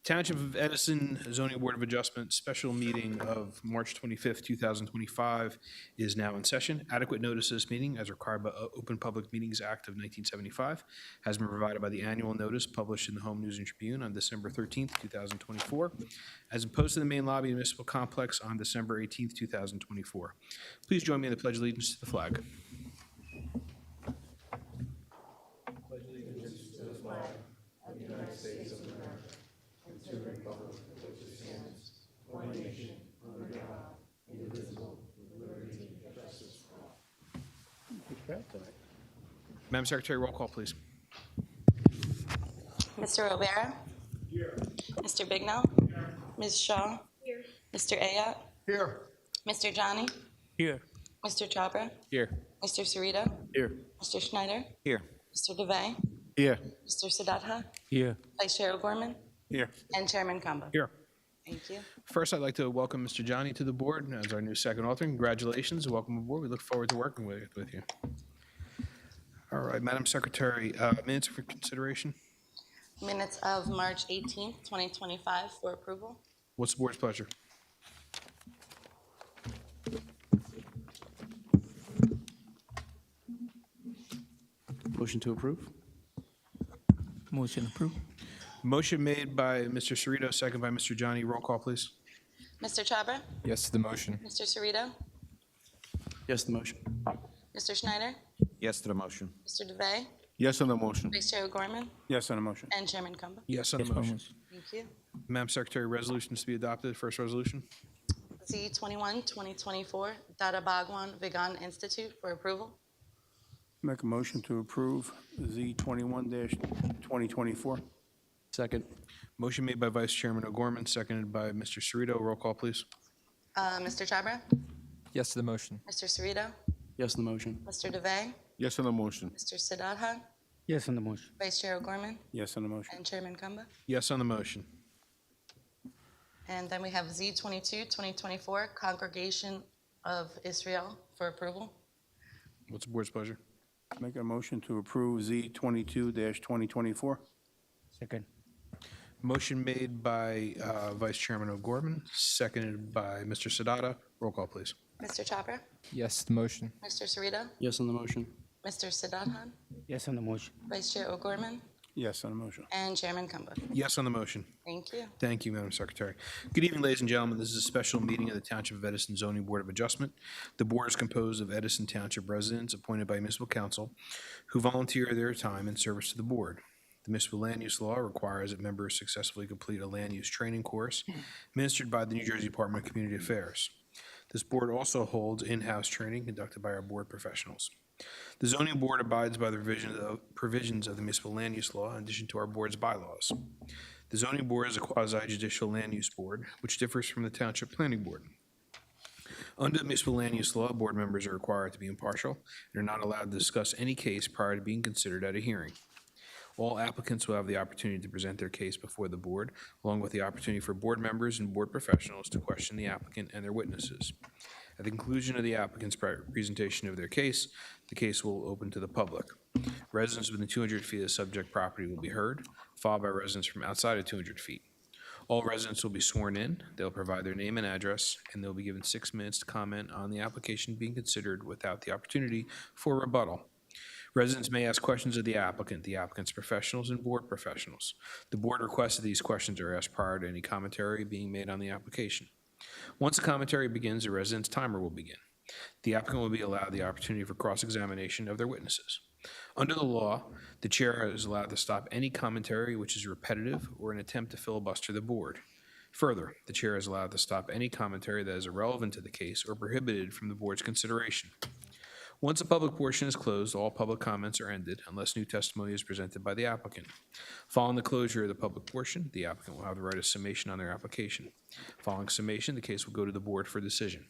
Township of Edison Zoning Board of Adjustment special meeting of March 25th, 2025 is now in session. Adequate notice of this meeting, as required by Open Public Meetings Act of 1975, has been provided by the annual notice published in the Home News and Tribune on December 13th, 2024, as posted in the main lobby of the municipal complex on December 18th, 2024. Please join me in the Pledge of Allegiance to the flag. Madam Secretary, roll call, please. Mr. Rivera? Here. Mr. Bignell? Here. Ms. Shaw? Here. Mr. Ayotte? Here. Mr. Johnny? Here. Mr. Chhabra? Here. Mr. Cerrito? Here. Mr. Schneider? Here. Mr. DeVay? Here. Mr. Siddhartha? Here. Vice Chair O'Gorman? Here. And Chairman Kamba? Here. Thank you. First, I'd like to welcome Mr. Johnny to the board as our new second alternate. Congratulations. Welcome aboard. We look forward to working with you. All right, Madam Secretary, minutes for consideration. Minutes of March 18th, 2025 for approval. What's the board's pleasure? Motion to approve? Motion approved. Motion made by Mr. Cerrito, second by Mr. Johnny. Roll call, please. Mr. Chhabra? Yes to the motion. Mr. Cerrito? Yes to the motion. Mr. Schneider? Yes to the motion. Mr. DeVay? Yes on the motion. Vice Chair O'Gorman? Yes on the motion. And Chairman Kamba? Yes on the motion. Thank you. Madam Secretary, resolutions to be adopted. First resolution. Z21, 2024, Dada Bhagwan Vigan Institute for approval. Make a motion to approve Z21-2024. Second. Motion made by Vice Chairman O'Gorman, seconded by Mr. Cerrito. Roll call, please. Mr. Chhabra? Yes to the motion. Mr. Cerrito? Yes on the motion. Mr. DeVay? Yes on the motion. Mr. Siddhartha? Yes on the motion. Vice Chair O'Gorman? Yes on the motion. And Chairman Kamba? Yes on the motion. And then we have Z22, 2024, Congregation of Israel for approval. What's the board's pleasure? Make a motion to approve Z22-2024. Second. Motion made by Vice Chairman O'Gorman, seconded by Mr. Siddhartha. Roll call, please. Mr. Chhabra? Yes to the motion. Mr. Cerrito? Yes on the motion. Mr. Siddhartha? Yes on the motion. Vice Chair O'Gorman? Yes on the motion. And Chairman Kamba? Yes on the motion. Thank you. Thank you, Madam Secretary. Good evening, ladies and gentlemen. This is a special meeting of the Township of Edison Zoning Board of Adjustment. The board is composed of Edison Township residents appointed by municipal council who volunteer their time in service to the board. The municipal land use law requires that members successfully complete a land use training course administered by the New Jersey Department of Community Affairs. This board also holds in-house training conducted by our board professionals. The zoning board abides by the provisions of the municipal land use law in addition to our board's bylaws. The zoning board is a quasi-judicial land use board, which differs from the township planning board. Under the municipal land use law, board members are required to be impartial and are not allowed to discuss any case prior to being considered at a hearing. All applicants will have the opportunity to present their case before the board, along with the opportunity for board members and board professionals to question the applicant and their witnesses. At the conclusion of the applicant's presentation of their case, the case will open to the public. Residents within 200 feet of the subject property will be heard, followed by residents from outside of 200 feet. All residents will be sworn in, they'll provide their name and address, and they'll be given 6 minutes to comment on the application being considered without the opportunity for rebuttal. Residents may ask questions of the applicant's professionals, and board professionals. The board requests that these questions are asked prior to any commentary being made on the application. Once the commentary begins, the resident's timer will begin. The applicant will be allowed the opportunity for cross-examination of their witnesses. Under the law, the chair is allowed to stop any commentary which is repetitive or an attempt to filibuster the board. Further, the chair is allowed to stop any commentary that is irrelevant to the case or prohibited from the board's consideration. Once the public portion is closed, all public comments are ended unless new testimony is presented by the applicant. Following the closure of the public portion, the applicant will have the right of summation on their application. Following summation, the case will go to the board for decision.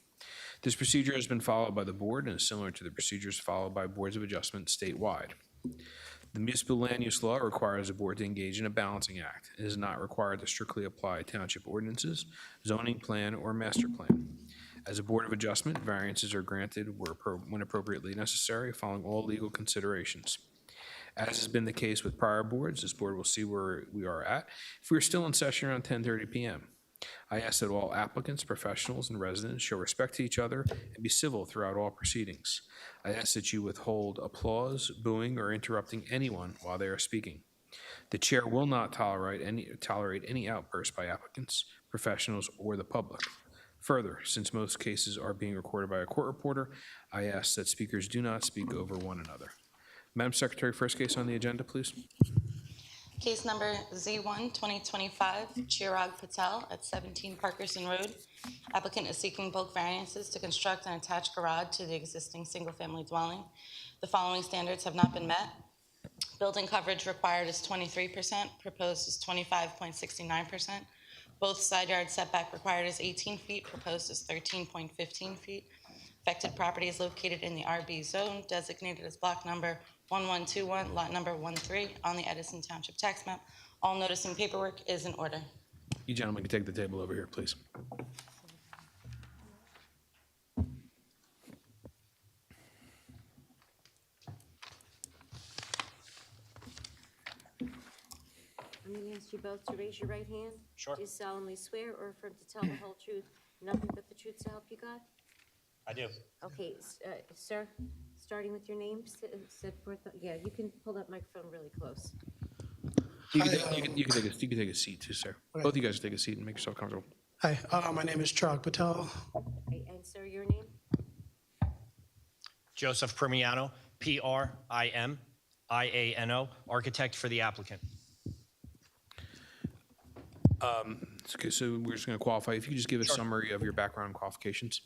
This procedure has been followed by the board and is similar to the procedures followed by boards of adjustment statewide. The municipal land use law requires the board to engage in a balancing act. It is not required to strictly apply township ordinances, zoning plan, or master plan. As a board of adjustment, variances are granted when appropriately necessary, following all legal considerations. As has been the case with prior boards, this board will see where we are at if we are still in session around 10:30 p.m. I ask that all applicants, professionals, and residents show respect to each other and be civil throughout all proceedings. I ask that you withhold applause, booing, or interrupting anyone while they are speaking. The chair will not tolerate any outbursts by applicants, professionals, or the public. Further, since most cases are being recorded by a court reporter, I ask that speakers do not speak over one another. Madam Secretary, first case on the agenda, please. Case number Z1 2025, Chirag Patel at 17 Parkerson Road. Applicant is seeking bulk variances to construct an attached garage to the existing single-family dwelling. The following standards have not been met. Building coverage required is 23%, proposed is 25.69%. Both side yard setback required is 18 feet, proposed is 13.15 feet. Affected property is located in the RB zone, designated as block number 1121, lot number 13, on the Edison Township Tax Map. All noticing paperwork is in order. You gentlemen can take the table over here, please. I'm going to ask you both to raise your right hand. Sure. Do you solemnly swear or affirm to tell the whole truth, nothing but the truth to help you God? I do. Okay, sir, starting with your name, set forth, yeah, you can pull that microphone really close. You can take a seat too, sir. Okay. Both of you guys take a seat and make yourself comfortable. Hi, my name is Chirag Patel. Okay, and sir, your name? Joseph Primiano, Primiano, architect for the applicant. Okay, so we're just going to qualify. If you could just give a summary of your background and qualifications.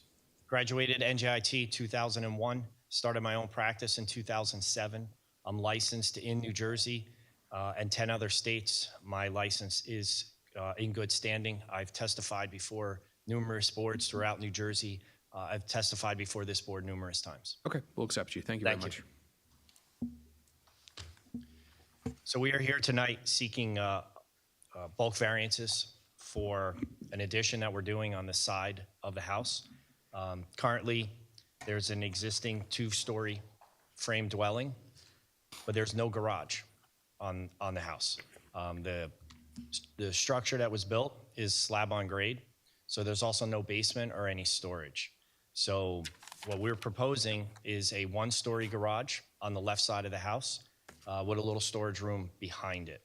Graduated NJIT 2001, started my own practice in 2007. I'm licensed in New Jersey and 10 other states. My license is in good standing. I've testified before numerous boards throughout New Jersey. I've testified before this board numerous times. Okay, we'll accept you. Thank you very much. So we are here tonight seeking bulk variances for an addition that we're doing on the side of the house. Currently, there's an existing 2-story frame dwelling, but there's no garage on the house. The structure that was built is slab on grade, so there's also no basement or any storage. So what we're proposing is a 1-story garage on the left side of the house with a little storage room behind it.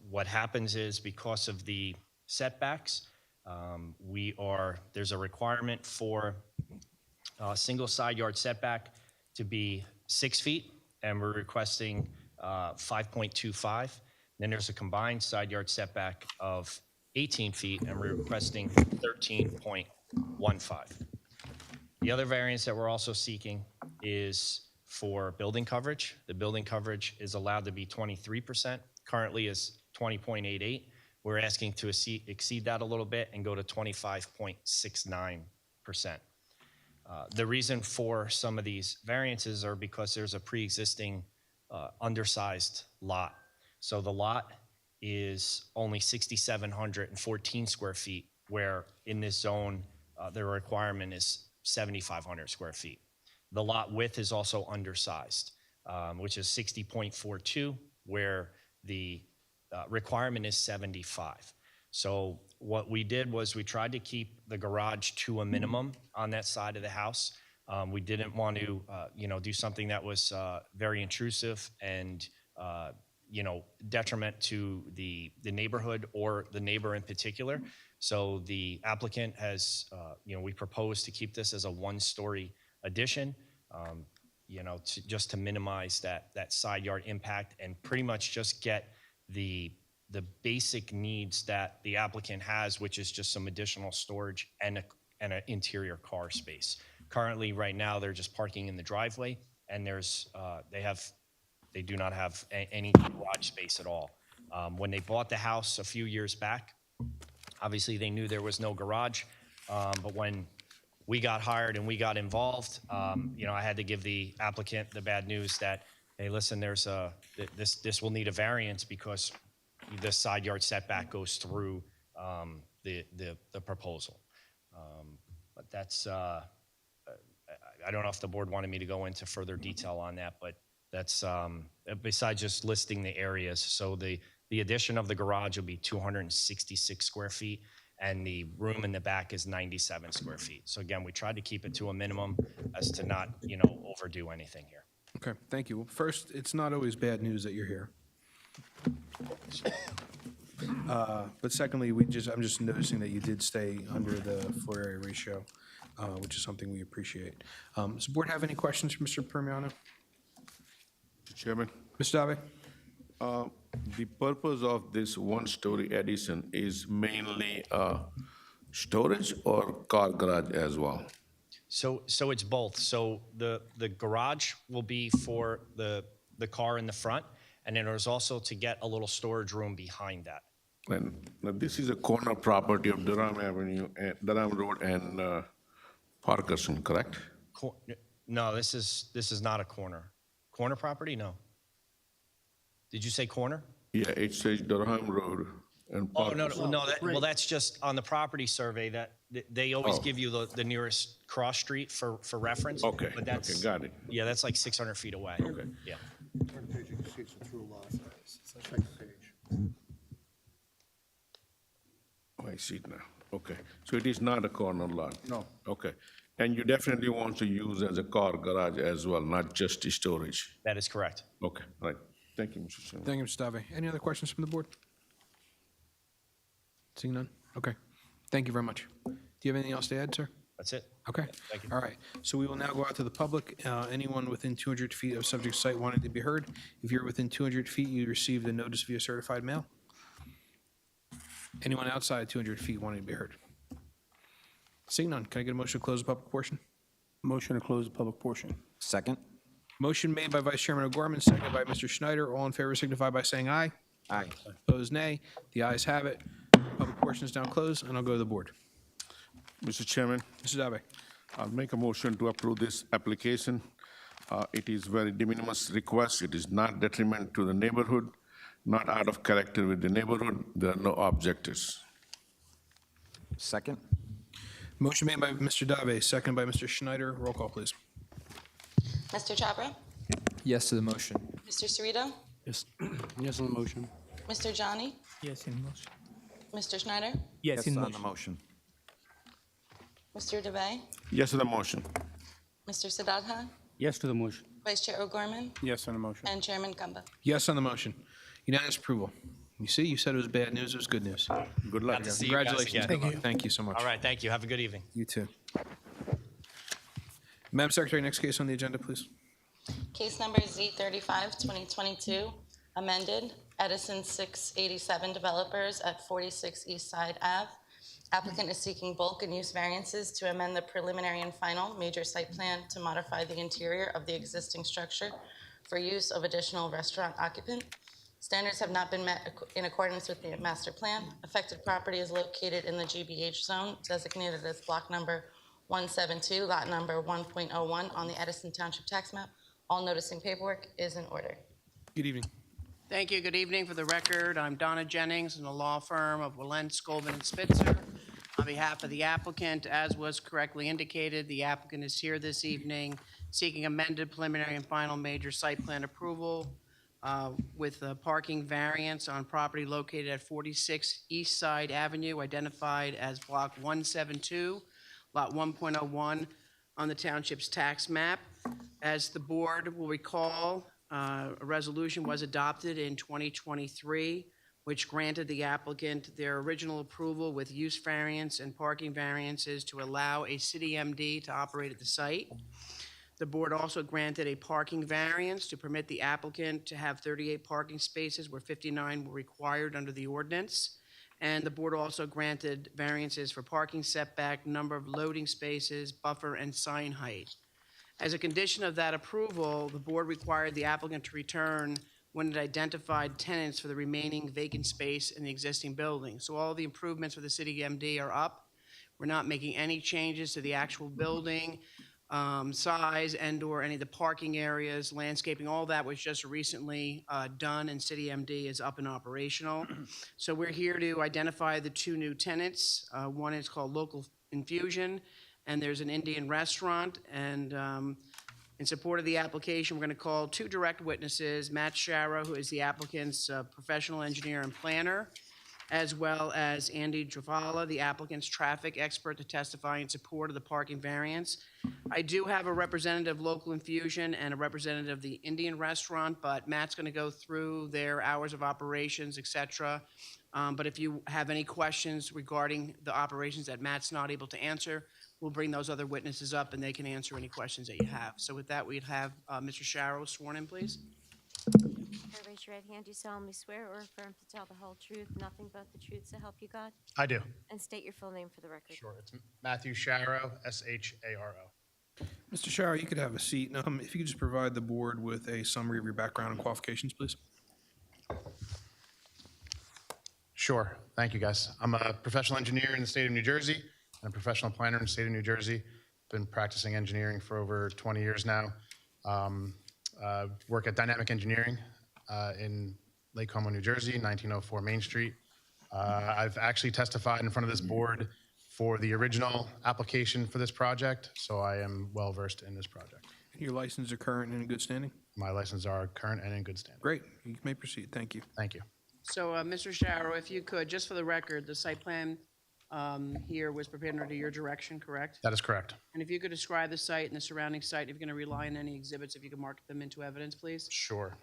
What happens is, because of the setbacks, there's a requirement for a single side yard setback to be 6 feet, and we're requesting 5.25. Then there's a combined side yard setback of 18 feet, and we're requesting 13.15. The other variance that we're also seeking is for building coverage. The building coverage is allowed to be 23%, currently is 20.88. We're asking to exceed that a little bit and go to 25.69%. The reason for some of these variances are because there's a pre-existing undersized lot. So the lot is only 6,714 square feet, where in this zone, the requirement is 7,500 square feet. The lot width is also undersized, which is 60.42, where the requirement is 75. So what we did was we tried to keep the garage to a minimum on that side of the house. We didn't want to, do something that was very intrusive and, detriment to the neighborhood or the neighbor in particular. So the applicant has, we propose to keep this as a 1-story addition, just to minimize that side yard impact and pretty much just get the basic needs that the applicant has, which is just some additional storage and an interior car space. Currently, right now, they're just parking in the driveway, and they do not have any garage space at all. When they bought the house a few years back, obviously they knew there was no garage, but when we got hired and we got involved, I had to give the applicant the bad news that, hey, listen, this will need a variance because the side yard setback goes through the proposal. But that's, I don't know if the board wanted me to go into further detail on that, but That's besides just listing the areas. So the addition of the garage will be 266 square feet, and the room in the back is 97 square feet. So again, we tried to keep it to a minimum as to not, overdo anything here. Okay, thank you. Well, first, it's not always bad news that you're here. But secondly, I'm just noticing that you did stay under the floor area ratio, which is something we appreciate. Does the board have any questions for Mr. Permiano? Mr. Chairman, Mr. Dave? the purpose of this one-story addition is mainly storage or car garage as well? So it's both. So the garage will be for the car in the front, and then there's also to get a little storage room behind that. And this is a corner property of Durham Avenue, Durham Road and Parkerson, correct? No, this is not a corner. Corner property? No. Did you say corner? Yeah, it says Durham Road and Oh, no, Parkerson. well, that's just on the property survey that they always give you the nearest cross street for reference. Okay, But that's, okay, got it. yeah, that's like 600 feet away. Okay. Yeah. Turn the page, you can see it's a through lot. Second page. Oh, I see it now. Okay, so it is not a corner lot? No. Okay, and you definitely want to use as a car garage as well, not just storage? That is correct. Okay, all right. Thank you, Mr. Chairman. Thank you, Mr. Dave. Any other questions from the board? Seeing none? Okay. Thank you very much. Do you have anything else to add, sir? That's it. Okay. Thank you. All right. So we will now go out to the public. Anyone within 200 feet of subject site wanting to be heard? If you're within 200 feet, you received a notice via certified mail. Anyone outside 200 feet wanting to be heard? Seeing none, can I get a motion to close the public portion? Motion to close the public portion. Second. Motion made by Vice Chairman O'Gorman, seconded by Mr. Schneider. All in favor signify by saying aye. Aye. Opposed, nay. The ayes have it. Public portion is now closed, and I'll go to the board. Mr. Chairman, Mr. Dave. I'll make a motion to approve this application. It is very de minimis request. It is not detriment to the neighborhood, not out of character with the neighborhood. There are no objectives. Second. Motion made by Mr. Dave, seconded by Mr. Schneider. Roll call, please. Mr. Chhabra? Yes to the motion. Mr. Cerrito? Yes, yes on the motion. Mr. Johnny? Yes, in motion. Mr. Schneider? Yes, in on motion. the motion. Mr. DeBay? Yes to the motion. Mr. Siddhartha? Yes to the motion. Vice Chair O'Gorman? Yes on the motion. And Chairman Kamba? Yes on the motion. Unanimous approval. You see, you said it was bad news, it was good news. Good luck. Glad to see you guys Congratulations. again. Good luck. Thank you so much. All right, thank you. Have a good evening. You too. Madam Secretary, next case on the agenda, please. Case number Z35, 2022, amended, Edison 687 developers at 46 East Side Ave. Applicant is seeking bulk and use variances to amend the preliminary and final major site plan to modify the interior of the existing structure for use of additional restaurant occupant. Standards have not been met in accordance with the master plan. Affected property is located in the GBH zone designated as block number 172, lot number 1.01 on the Edison Township tax map. All noticing paperwork is in order. Good evening. Thank you. Good evening. For the record, I'm Donna Jennings in the law firm of Walent, Skolben, and Spitzer. On behalf of the applicant, as was correctly indicated, the applicant is here this evening seeking amended preliminary and final major site plan approval with a parking variance on property located at 46 East Side Avenue, identified as Block 172, Lot 1.01 on the township's tax map. As the board will recall, a resolution was adopted in 2023, which granted the applicant their original approval with use variance and parking variances to allow a city MD to operate at the site. The board also granted a parking variance to permit the applicant to have 38 parking spaces where 59 were required under the ordinance. And the board also granted variances for parking setback, number of loading spaces, buffer, and sign height. As a condition of that approval, the board required the applicant to return when it identified tenants for the remaining vacant space in the existing building. So all the improvements for the city MD are up. We're not making any changes to the actual building, size and/or any of the parking areas, landscaping. All that was just recently done, and city MD is up and operational. So we're here to identify the two new tenants. One is called Local Infusion, and there's an Indian restaurant, and In support of the application, we're going to call two direct witnesses, Matt Sharrow, who is the applicant's professional engineer and planner, as well as Andy Dravala, the applicant's traffic expert, to testify in support of the parking variance. I do have a representative of Local Infusion and a representative of the Indian Restaurant, but Matt's going to go through their hours of operations, et cetera. But if you have any questions regarding the operations that Matt's not able to answer, we'll bring those other witnesses up and they can answer any questions that you have. So with that, we'd have Mr. Sharrow sworn in, please. Raise your right hand. Do you solemnly swear or affirm to tell the whole truth, nothing but the truth, so help you God? I do. And state your full name for the record. Sure. It's Matthew Sharrow, Sharo. Mr. Shower, you could have a seat. If you could just provide the board with a summary of your background and qualifications, please. Sure. Thank you, guys. I'm a professional engineer in the state of New Jersey and a professional planner in the state of New Jersey. Been practicing engineering for over 20 years now. Work at Dynamic Engineering in Lake Como, New Jersey, 1904 Main Street. I've actually testified in front of this board for the original application for this project, so I am well-versed in this project. Your licenses are current and in good standing? My licenses are current and in good standing. Great. You may proceed. Thank you. Thank you. So, Mr. Sharrow, if you could, just for the record, the site plan here was prepared under your direction, correct? That is correct. And if you could describe the site and the surrounding site, if you're going to rely on any exhibits, if you could mark them into evidence, please. Sure.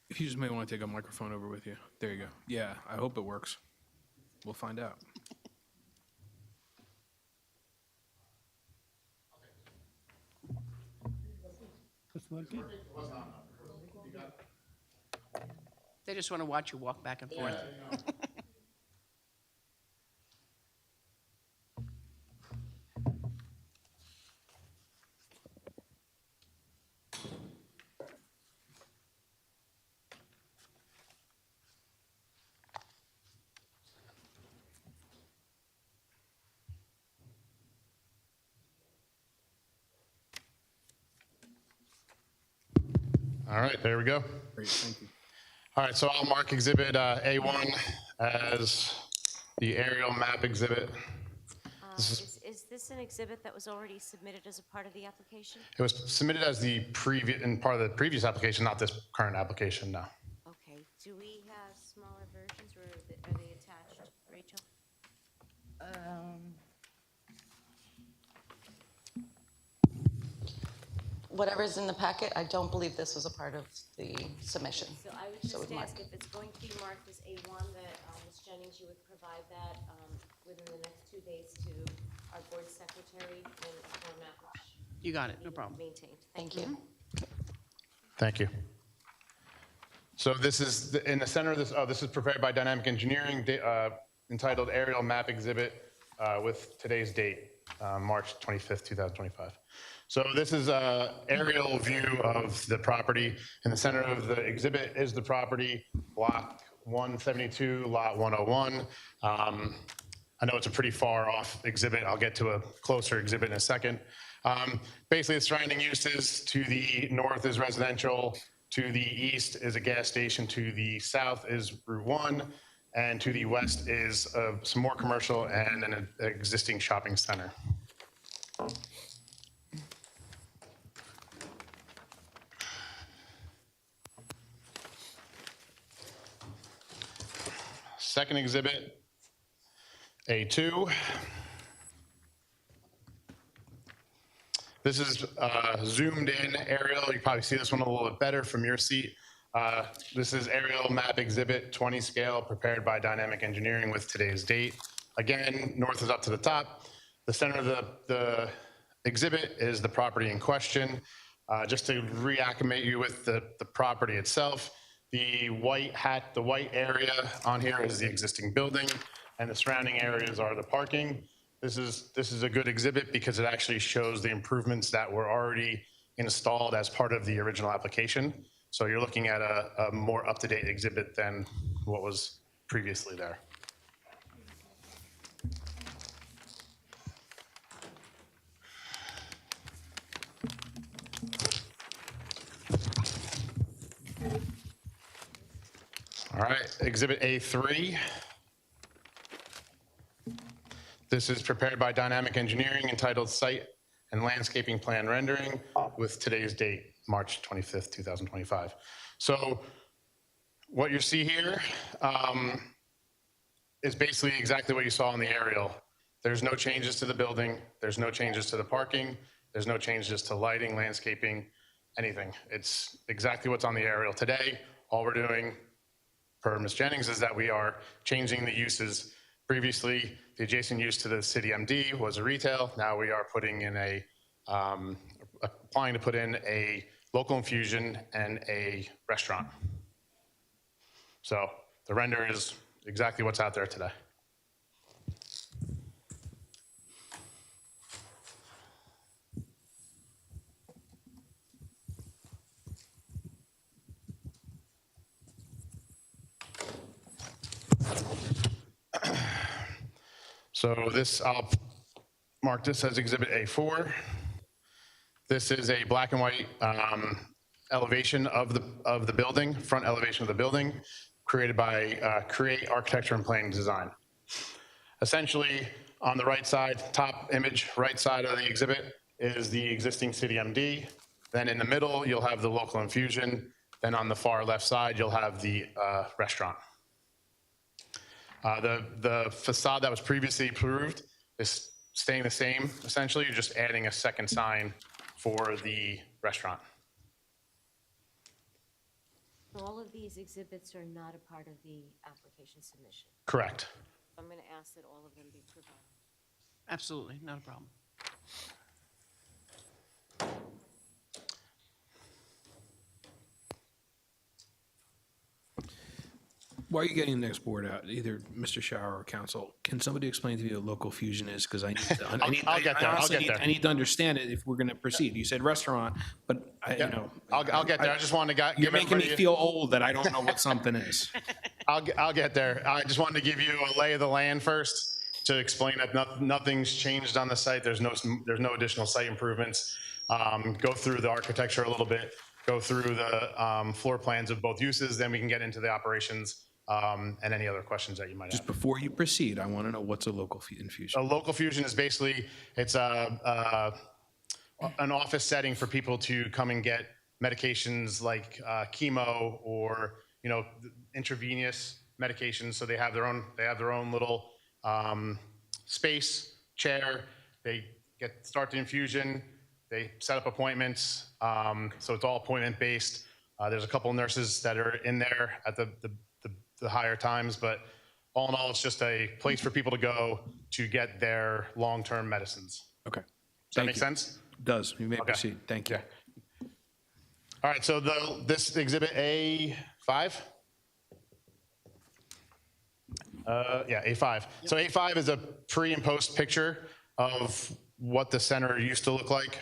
If you just may want to take a microphone over with you. There you go. Yeah, I hope it works. We'll find out. They just want to watch you walk back and forth. All right, there we go. Great, thank you. All right, so I'll mark exhibit A1 as the aerial map exhibit. Is this an exhibit that was already submitted as a part of the application? It was submitted as the previous, in part of the previous application, not this current application, no. Okay. Do we have smaller versions, or are they attached, Rachel? Whatever's in the packet, I don't believe this was a part of the submission. So I would So just we'd mark. ask if it's going to be marked as A1, that Ms. Jennings, you would provide that within the next 2 days to our board secretary in a format which You got it, no problem. maintained. Thank you. Thank you. So this is, in the center of this, this is prepared by Dynamic Engineering, entitled Aerial Map Exhibit with today's date, March 25th, 2025. So this is an aerial view of the property. In the center of the exhibit is the property, block 172, lot 101. I know it's a pretty far off exhibit. I'll get to a closer exhibit in a second. Basically, the surrounding uses: to the north is residential, to the east is a gas station, to the south is Route 1, and to the west is some more commercial and an existing shopping center. Second exhibit, A2. This is zoomed in aerial. You probably see this one a little bit better from your seat. This is aerial map exhibit 20 scale, prepared by Dynamic Engineering with today's date. Again, north is up to the top. The center of the exhibit is the property in question. Just to reacclimate you with the property itself, the white area on here is the existing building, and the surrounding areas are the parking. This is a good exhibit because it actually shows the improvements that were already installed as part of the original application. So you're looking at a more up-to-date exhibit than what was previously there. All right, exhibit A3. This is prepared by Dynamic Engineering entitled Site and Landscaping Plan Rendering with today's date, March 25th, 2025. So what you see here is basically exactly what you saw in the aerial. There's no changes to the building. There's no changes to the parking. There's no changes to lighting, landscaping, anything. It's exactly what's on the aerial today. All we're doing, per Ms. Jennings, is that we are changing the uses. Previously, the adjacent use to the city MD was a retail. Now we are putting in applying to put in a local infusion and a restaurant. So the render is exactly what's out there today. So this, I'll mark this as Exhibit A4. This is a black and white elevation of the building, front elevation of the building, created by Create Architecture and Planning Design. Essentially, on the right side, top image, right side of the exhibit is the existing city MD. Then in the middle, you'll have the local infusion. Then on the far left side, you'll have the restaurant. The facade that was previously approved is staying the same. Essentially, you're just adding a second sign for the restaurant. All of these exhibits are not a part of the application submission. Correct. I'm going to ask that all of them be provided. Absolutely, not a problem. While you're getting the next board out, either Mr. Shower or council, can somebody explain to me what local fusion is? Because I need to, I'll get there. I need to understand it if we're going to proceed. You said restaurant, but I'll get there. I just wanted to You're give making me everybody. feel old that I don't know what something is. I'll get there. I just wanted to give you a lay of the land first to explain that nothing's changed on the site. There's no additional site improvements. Go through the architecture a little bit. Go through the floor plans of both uses. Then we can get into the operations. And any other questions that you might Just have. before you proceed, I want to know what's a local infusion. A local fusion is basically, it's an office setting for people to come and get medications like chemo or, intravenous medications. So they have their own little space, chair. They start the infusion. They set up appointments. So it's all appointment based. There's a couple nurses that are in there at the higher times, but all in all, it's just a place for people to go to get their long-term medicines. Okay. Does that make sense? Does. You may proceed. Thank you. Yeah. All right, so this exhibit A5? Yeah, A5. So A5 is a pre and post picture of what the center used to look like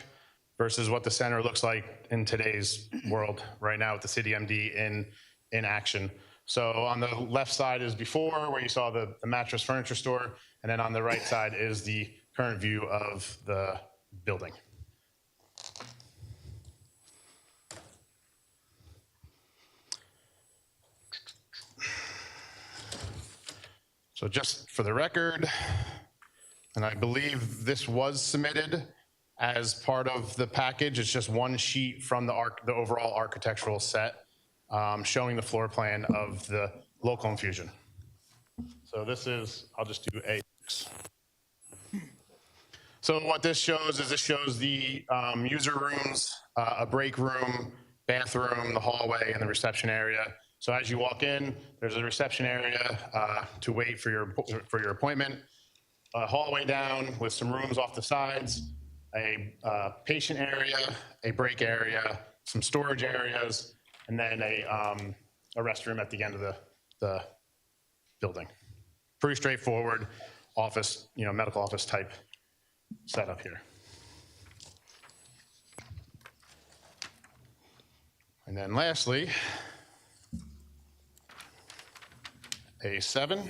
versus what the center looks like in today's world right now with the city MD in action. So on the left side is before, where you saw the mattress furniture store, and then on the right side is the current view of the building. So just for the record, and I believe this was submitted as part of the package. It's just one sheet from the overall architectural set. Showing the floor plan of the local infusion. So this is, I'll just do A6. So what this shows is the user rooms, a break room, bathroom, the hallway, and the reception area. So as you walk in, there's a reception area to wait for your appointment, a hallway down with some rooms off the sides, a patient area, a break area, some storage areas, and then a restroom at the end of the building. Pretty straightforward office, medical office type setup here. And then lastly, A7.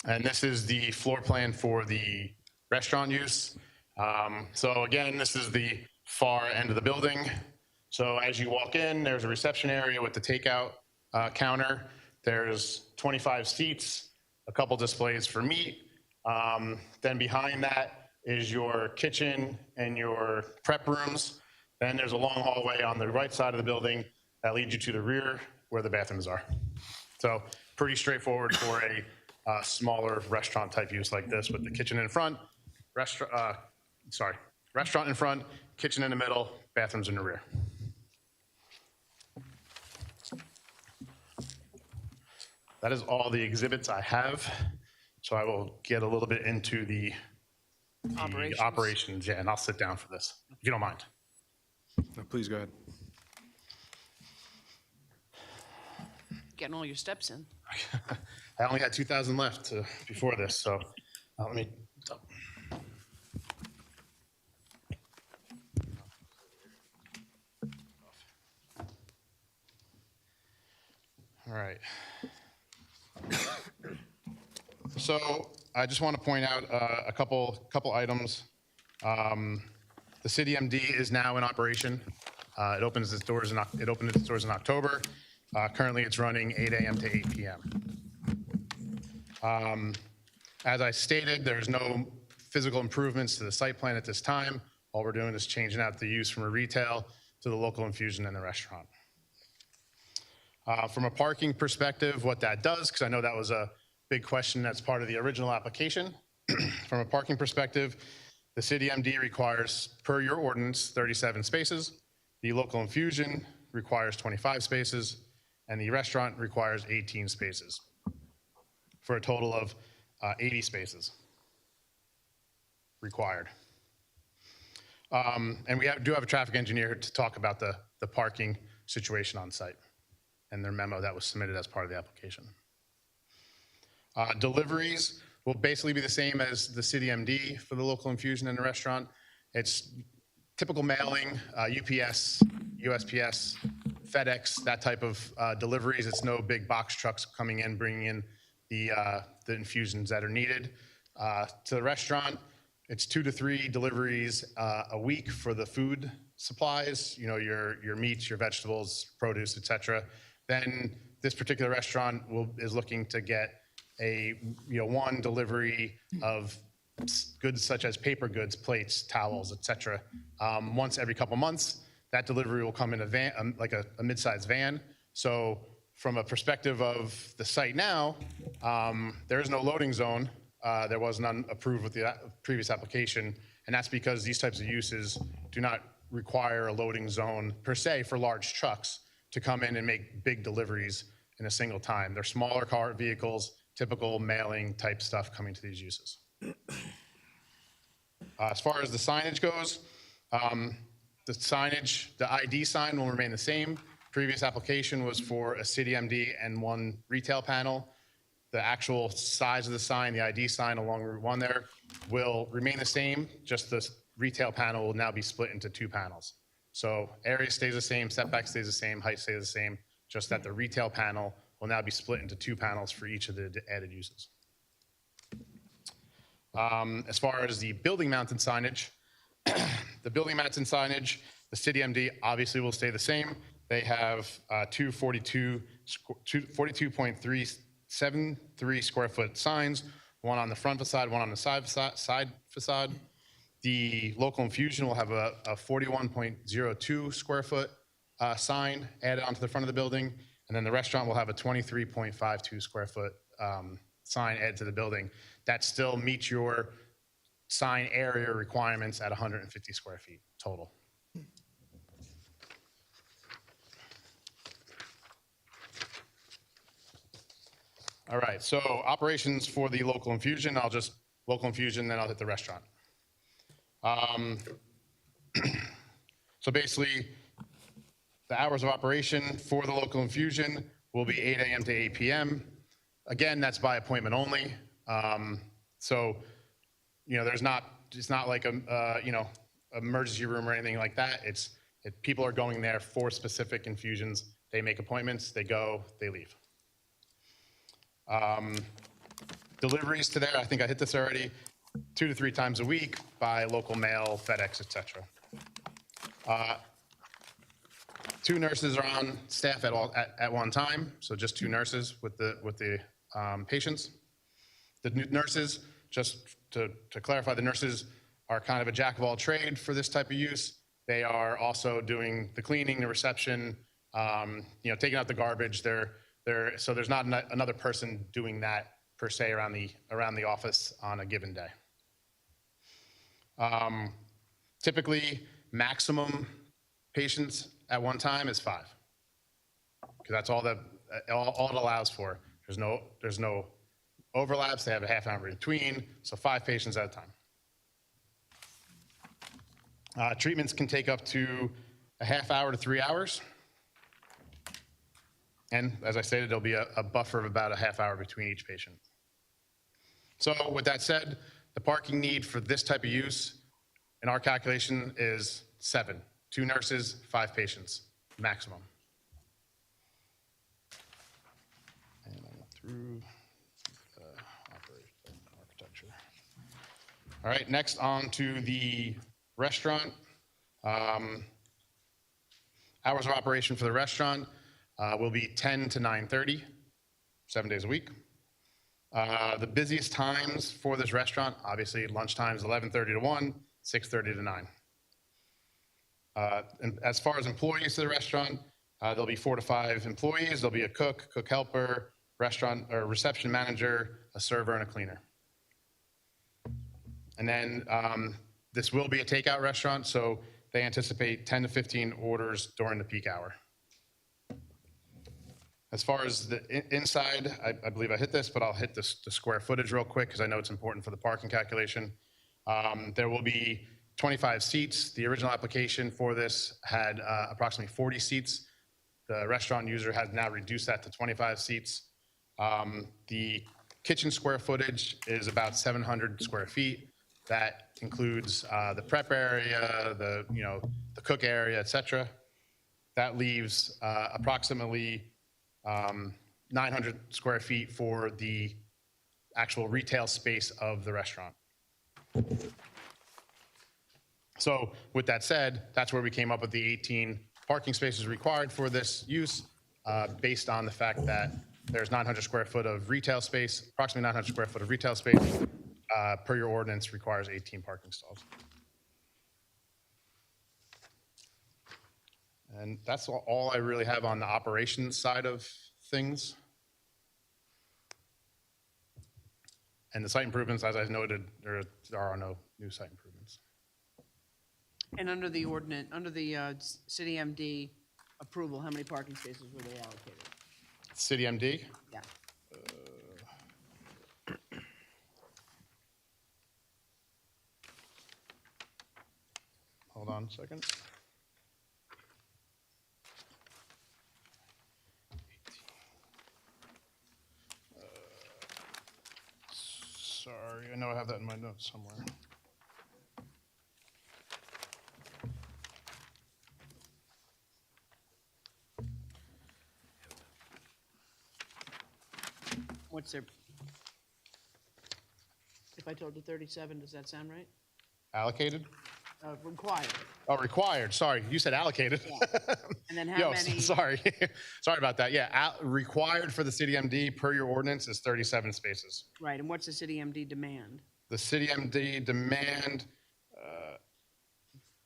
And this is the floor plan for the restaurant use. So again, this is the far end of the building. So as you walk in, there's a reception area with the takeout counter. There's 25 seats. a couple displays for meat. Then behind that is your kitchen and your prep rooms. Then there's a long hallway on the right side of the building that leads you to the rear where the bathrooms are. So pretty straightforward for a smaller restaurant type use like this, with the kitchen in front, restaurant in front, kitchen in the middle, bathrooms in the rear. That is all the exhibits I have. So I will get a little bit into the operations, yeah, and I'll sit down for this, if you don't mind. No, please go ahead. Getting all your steps in. I only had 2,000 left before this, so let me. All right. So I just want to point out a couple items. The city MD is now in operation. It opened its doors in October. Currently, it's running 8 a.m. to 8 p.m. As I stated, there's no physical improvements to the site plan at this time. All we're doing is changing out the use from a retail to the local infusion and the restaurant. From a parking perspective, what that does, because I know that was a big question that's part of the original application. From a parking perspective, the city MD requires, per your ordinance, 37 spaces. The local infusion requires 25 spaces, and the restaurant requires 18 spaces, for a total of 80 spaces required. And we do have a traffic engineer to talk about the parking situation on site and their memo that was submitted as part of the application. Deliveries will basically be the same as the city MD for the local infusion and the restaurant. It's typical mailing, UPS, USPS, FedEx, that type of deliveries. It's no big box trucks coming in, bringing in the infusions that are needed. To the restaurant, it's 2 to 3 deliveries a week for the food supplies, you know, your meats, your vegetables, produce, etc. Then this particular restaurant is looking to get one delivery of goods such as paper goods, plates, towels, etc. Once every couple months. That delivery will come in a van, like a mid-sized van. So from a perspective of the site now, there is no loading zone. There was none approved with the previous application, and that's because these types of uses do not require a loading zone per se for large trucks to come in and make big deliveries in a single time. They're smaller car vehicles, typical mailing type stuff coming to these uses. As far as the signage goes, the ID sign will remain the same. Previous application was for a city MD and 1 retail panel. The actual size of the sign, the ID sign along Route 1 there, will remain the same, just the retail panel will now be split into 2 panels. So area stays the same, setback stays the same, height stays the same, just that the retail panel will now be split into 2 panels for each of the added uses. As far as the building mounted signage, the the city MD obviously will stay the same. They have 42.373 square foot signs, one on the front facade, one on the side facade. The local infusion will have a 41.02 square foot sign added onto the front of the building. And then the restaurant will have a 23.52 square foot sign added to the building. That still meets your sign area requirements at 150 square feet total. All right, so operations for the local infusion, then I'll hit the restaurant. So basically, the hours of operation for the local infusion will be 8 a.m. to 8 p.m. Again, that's by appointment only. So, you know, it's not like a, emergency room or anything like that. People are going there for specific infusions. They make appointments, they go, they leave. Deliveries to there, I think I hit this already, 2 to 3 times a week by local mail, FedEx, etc. 2 nurses are on staff at one time, so just 2 nurses with the patients. The nurses, just to clarify, the nurses are kind of a jack of all trade for this type of use. They are also doing the cleaning, the reception, taking out the garbage. So there's not another person doing that per se around the office on a given day. Typically, maximum patients at one time is 5, because that's all it allows for. There's no overlaps. They have a half hour between, so 5 patients at a time. Treatments can take up to a half hour to 3 hours. And as I stated, there'll be a buffer of about a half hour between each patient. So with that said, the parking need for this type of use in our calculation is 7. 2 nurses, 5 patients, maximum. And I went through the architecture. All right, next on to the restaurant. Hours of operation for the restaurant will be 10 to 9:30, 7 days a week. The busiest times for this restaurant, obviously lunchtime is 11:30 to 1, 6:30 to 9. And as far as employees to the restaurant, there'll be 4 to 5 employees. There'll be a cook helper, restaurant or reception manager, a server, and a cleaner. And then this will be a takeout restaurant, so they anticipate 10 to 15 orders during the peak hour. As far as the inside, I believe I hit this, but I'll hit the square footage real quick because I know it's important for the parking calculation. There will be 25 seats. The original application for this had approximately 40 seats. The restaurant user has now reduced that to 25 seats. The kitchen square footage is about 700 square feet. That includes the prep area, the cook area, etc. That leaves approximately 900 square feet for the actual retail space of the restaurant. So with that said, that's where we came up with the 18 parking spaces required for this use, based on the fact that there's 900 square foot of retail space, approximately 900 square foot of retail space, per your ordinance requires 18 parking stalls. And that's all I really have on the operations side of things. And the site improvements, as I noted, there are no new site improvements. And under the ordinance, under the city MD approval, how many parking spaces were they allocated? City MD? Yeah. Hold on a second. Sorry, I know I have that in my notes somewhere. What's their, if I told you 37, does that sound right? Allocated? Required. Oh, required, sorry, you said allocated. Yeah. And then how Yo, many? sorry, sorry about that. Yeah, required for the city MD per your ordinance is 37 spaces. Right, and what's the city MD demand? The city MD demand, I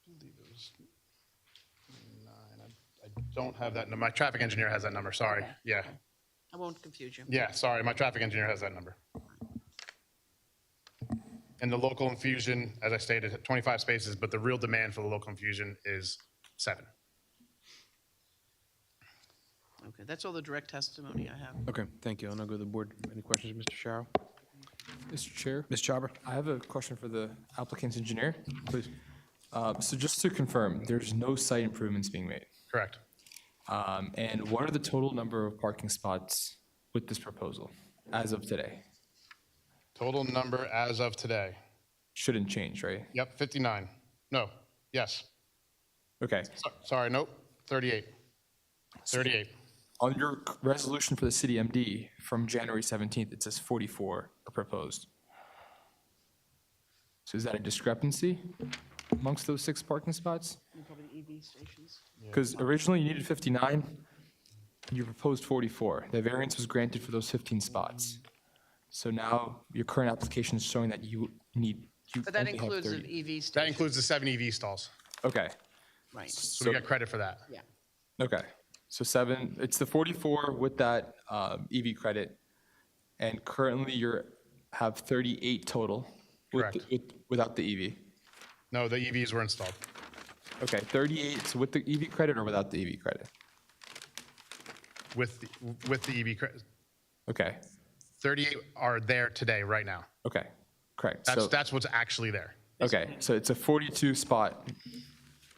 believe it was 9. I don't have that. My traffic engineer has that number. Sorry. Okay. Yeah. I won't confuse you. Yeah. Sorry. My traffic engineer has that number. And the local infusion, as I stated, 25 spaces, but the real demand for the local infusion is 7. Okay, that's all the direct testimony I have. Okay, thank you. I'll now go to the board. Any questions, Mr. Sharrow? Mr. Chair, Ms. Chhabra? I have a question for the applicant's engineer. Please. So just to confirm, there's no site improvements being made. Correct. And what are the total number of parking spots with this proposal as of today? Total number as of today. Shouldn't change, right? Yep, 59. No, yes. Okay. Sorry, nope, 38. 38. On your resolution for the city MD from January 17th, it says 44 are proposed. So is that a discrepancy amongst those 6 parking spots? Probably EV stations. Because originally you needed 59, you proposed 44. The variance was granted for those 15 spots. So now your current application is showing that you But that only have includes 30. the EV station. That includes the 7 EV stalls. Okay, Right, So we get credit for that. yeah. okay. So 7, it's the 44 with that EV credit. And currently you have 38 total Correct. without the EV. No, the EVs were installed. Okay, 38 so with the EV credit or without the EV credit? With the EV credit. Okay, 38 are there today, right now. okay, correct. That's what's actually there. Okay, so it's a 42 spot,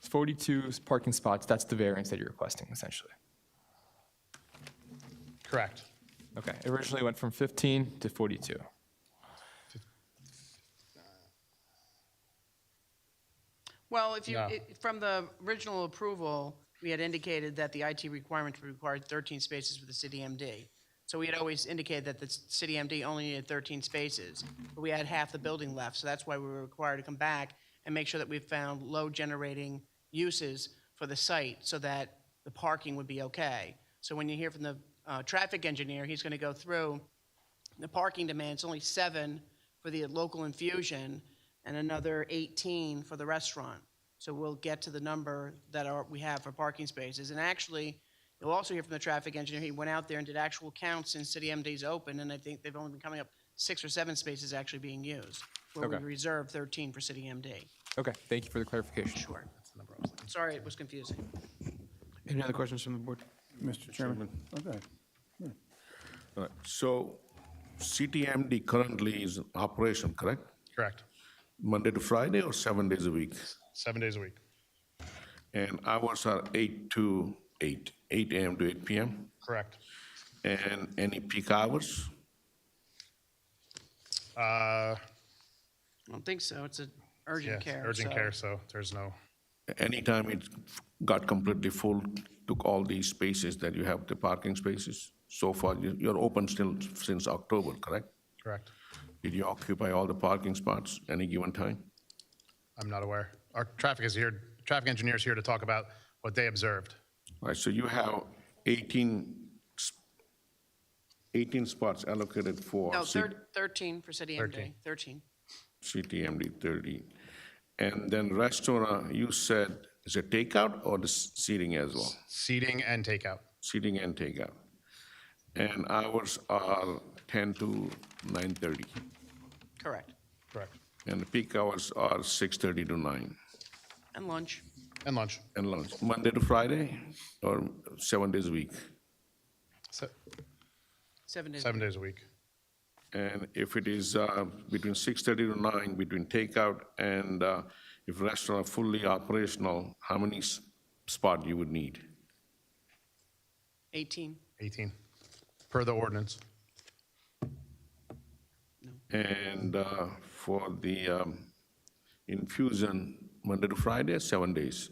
42 parking spots, that's the variance that you're requesting essentially. Correct. Okay, it originally went from 15 to 42. Well, if you, No. from the original approval, we had indicated that the IT requirement required 13 spaces for the city MD. So we had always indicated that the city MD only needed 13 spaces, but we had half the building left, so that's why we were required to come back and make sure that we found low-generating uses for the site so that the parking would be okay. So when you hear from the traffic engineer, he's going to go through the parking demand. It's only 7 for the local infusion and another 18 for the restaurant. So we'll get to the number that we have for parking spaces. And actually, you'll also hear from the traffic engineer, he went out there and did actual counts since City MD's open, and I think they've only been coming up 6 or 7 spaces actually being used, where we Okay. reserved 13 for City MD. Okay, thank you for the clarification. Sure. Sorry, it was confusing. Any other questions from the board? Mr. Chairman? Okay. All right. So CTMD currently is in operation, correct? Correct. Monday to Friday or 7 days a week? 7 days a week. And hours are 8 to 8, 8 a.m. to 8 p.m.? Correct. And any peak hours? I don't think so. It's an Yeah, urgent care. urgent so- care, so there's no, Anytime it got completely full, took all these spaces that you have, the parking spaces? So far, you're open still since October, correct? correct. Did you occupy all the parking spots any given time? I'm not aware. Our traffic engineer is here to talk about what they observed. All right, so you have 18 spots allocated for No, 13 for City MD, 13. CTMD 30. And then restaurant, you said, is it takeout or the seating as well? Seating and takeout. Seating and takeout. And hours are 10 to 9:30. Correct. Correct. And the peak hours are 6:30 to 9. And lunch. And lunch. And lunch, Monday to Friday or 7 days a week? Se- 7 days. 7 days a week. And if it is between 6:30 to 9, between takeout and if restaurant fully operational, how many spot you would need? 18. 18, per the ordinance. And for the infusion, Monday to Friday, 7 days?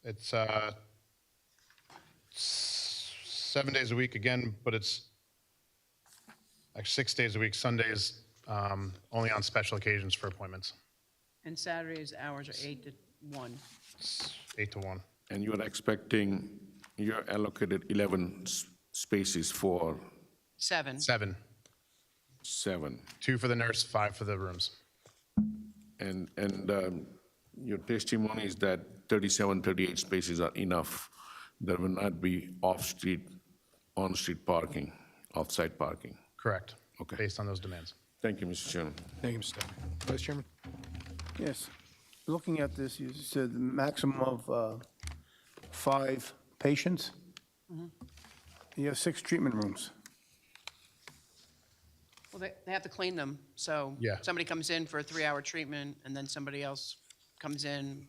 It's 7 days a week again, but it's like 6 days a week, Sundays only on special occasions for appointments, And Saturdays, hours are 8 to 1. 8 to 1. And you are expecting, you're allocated 11 spaces for 7. 7, 7. 2 for the nurse, 5 for the rooms. And your testimony is that 37, 38 spaces are enough. There will not be off-street, on-street parking, off-site parking. Correct. Okay. Based on those demands. Thank you, Mr. Chairman. Thank you, Mr. Stein. Vice Chairman? Yes. Looking at this, you said the maximum of 5 patients? You have 6 treatment rooms. Well, they have to clean them, so Yeah. somebody comes in for a 3-hour treatment, and then somebody else comes in.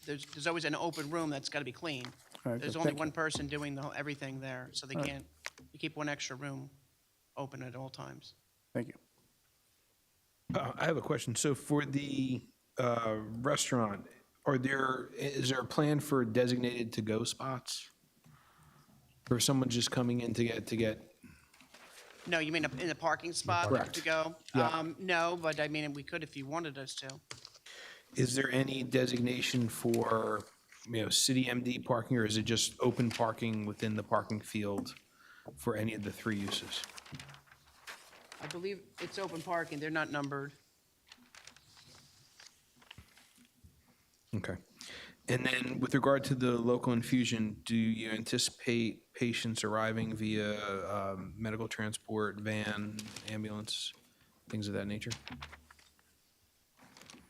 There's always an open room that's got to be clean. All right, There's good. only Thank one you. person doing everything there, so they All right. can't, you keep one extra room open at all times. Thank you. I have a question. So for the restaurant, is there a plan for designated to-go spots? Or someone just coming in to get? No, you mean in the parking spot Correct. to go? Yeah. No, but I mean, we could if you wanted us to. Is there any designation for city MD parking, or is it just open parking within the parking field for any of the three uses? I believe it's open parking, they're not numbered. Okay. And then with regard to the local infusion, do you anticipate patients arriving via medical transport, van, ambulance, things of that nature?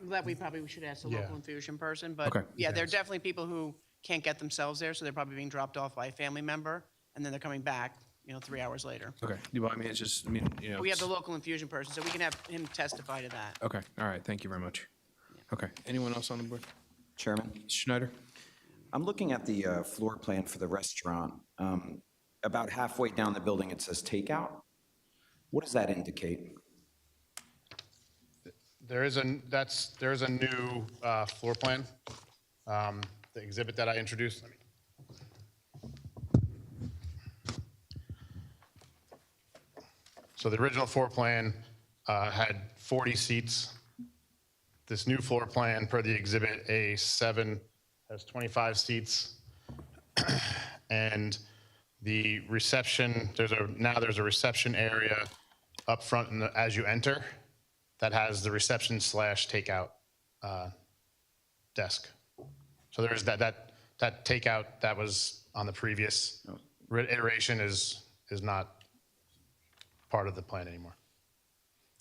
That we probably should ask the Yeah. local infusion person, but Okay. yeah, there are definitely people who can't get themselves there, so they're probably being dropped off by a family member, and then they're coming back, 3 hours later. Okay. I mean, it's just, We have the local infusion person, so we can have him testify to that. Okay, all right, thank you very much. Okay, anyone else on the board? Chairman, Schneider? I'm looking at the floor plan for the restaurant. About halfway down the building, it says takeout. What does that indicate? There's a new floor plan, the exhibit that I introduced. So the original floor plan had 40 seats. This new floor plan, per the exhibit A7, has 25 seats. And the reception, there's a reception area up front as you enter that has the reception / takeout desk. So there's that takeout that was on the previous iteration is not part of the plan anymore.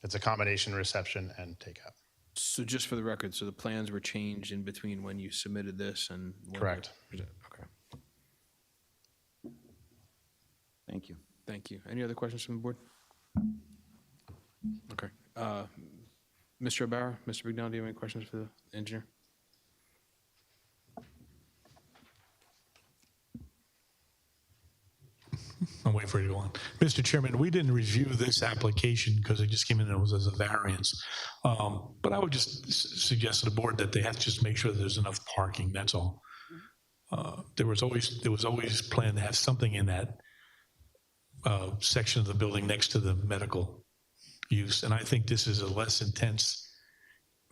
It's a combination reception and takeout. So just for the record, so the plans were changed in between when you submitted this and? Correct. Okay, Thank you. thank you. Any other questions from the board? Okay. Mr. O'Barrow, Mr. McDonald, do you have any questions for the engineer? I'm waiting for you to go on. Mr. Chairman, we didn't review this application because it just came in as a variance. But I would just suggest to the board that they have to just make sure that there's enough parking, that's all. There was always planned to have something in that section of the building next to the medical use. And I think this is a less intense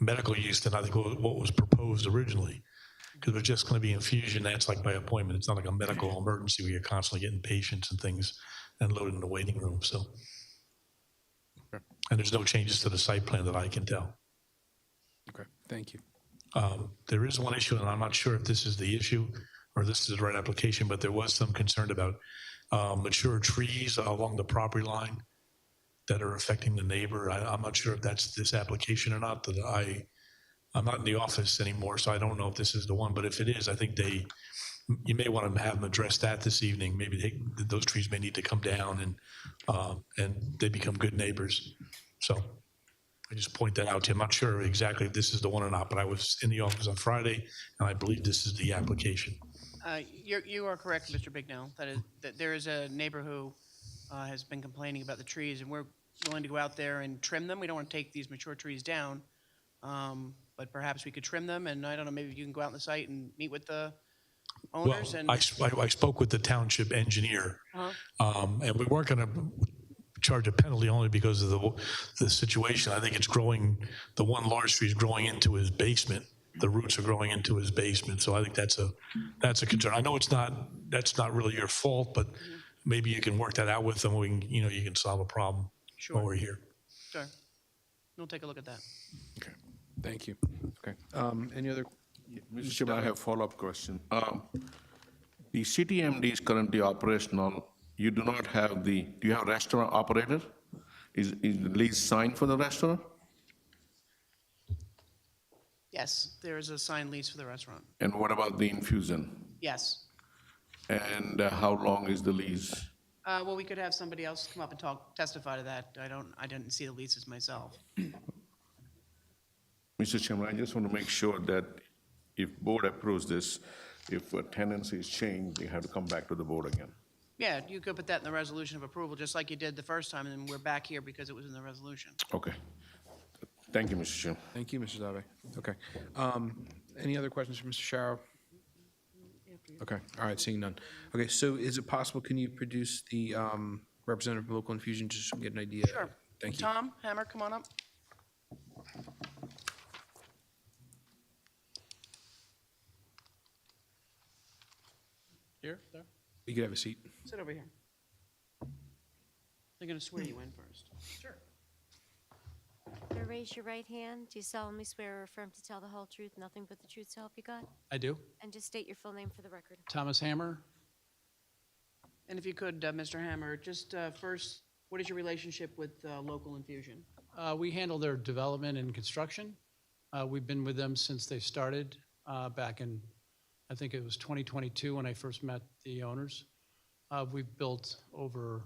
medical use than I think what was proposed originally. Because it's just going to be infusion, that's like by appointment. It's not like a medical emergency where you're constantly getting patients and things and loaded in the waiting room, so. And there's no changes to the site plan that I can tell. Okay, thank you. There is one issue, and I'm not sure if this is the issue or this is the right application, but there was some concern about mature trees along the property line that are affecting the neighbor. I'm not sure if that's this application or not. I'm not in the office anymore, so I don't know if this is the one, but if it is, I think you may want to have them address that this evening. Maybe those trees may need to come down and they become good neighbors. So I just point that out to you. I'm not sure exactly if this is the one or not, but I was in the office on Friday, and I believe this is the application. You are correct, Mr. Bignell, that there is a neighbor who has been complaining about the trees, and we're willing to go out there and trim them. We don't want to take these mature trees down, but perhaps we could trim them, and I don't know, maybe you can go out on the site and meet with the owners. Well, I spoke with the township engineer, and we weren't going to charge a penalty only because of the situation. I think it's growing, the one large tree is growing into his basement. The roots are growing into his basement, so I think that's a concern. I know that's not really your fault, but maybe you can work that out with them. You can solve a problem while we're here. Sure. We'll take a look at that. Okay, thank you. Okay, any other? Mr. Chairman, I have a follow-up question. The city MD is currently operational. You do not have do you have a restaurant operator? Is the lease signed for the restaurant? Yes, there is a signed lease for the restaurant. And what about the infusion? Yes. And how long is the lease? Well, we could have somebody else come up and testify to that. I didn't see the leases myself. Mr. Chairman, I just want to make sure that if board approves this, if a tenancy is changed, they have to come back to the board again. Yeah, you could put that in the resolution of approval, just like you did the first time, and then we're back here because it was in the resolution. Okay. Thank you, Mr. Chairman. Thank you, Mr. Dave. Okay. Any other questions for Mr. Sharrow? Okay, all right, seeing none. Okay, so is it possible, can you produce the representative of local infusion, just so we get an idea? Sure. Thank you. Tom Hammer, come on up. Here, there, You could have a seat. sit over here. They're gonna swear you in first. Sure. Sir, raise your right hand. Do you solemnly swear or affirm to tell the whole truth, nothing but the truth, so help you God? I do. And just state your full name for the record. Thomas Hammer. And if you could, Mr. Hammer, just first, what is your relationship with Local Infusion? We handle their development and construction. We've been with them since they started back in, I think it was 2022 when I first met the owners. We've built over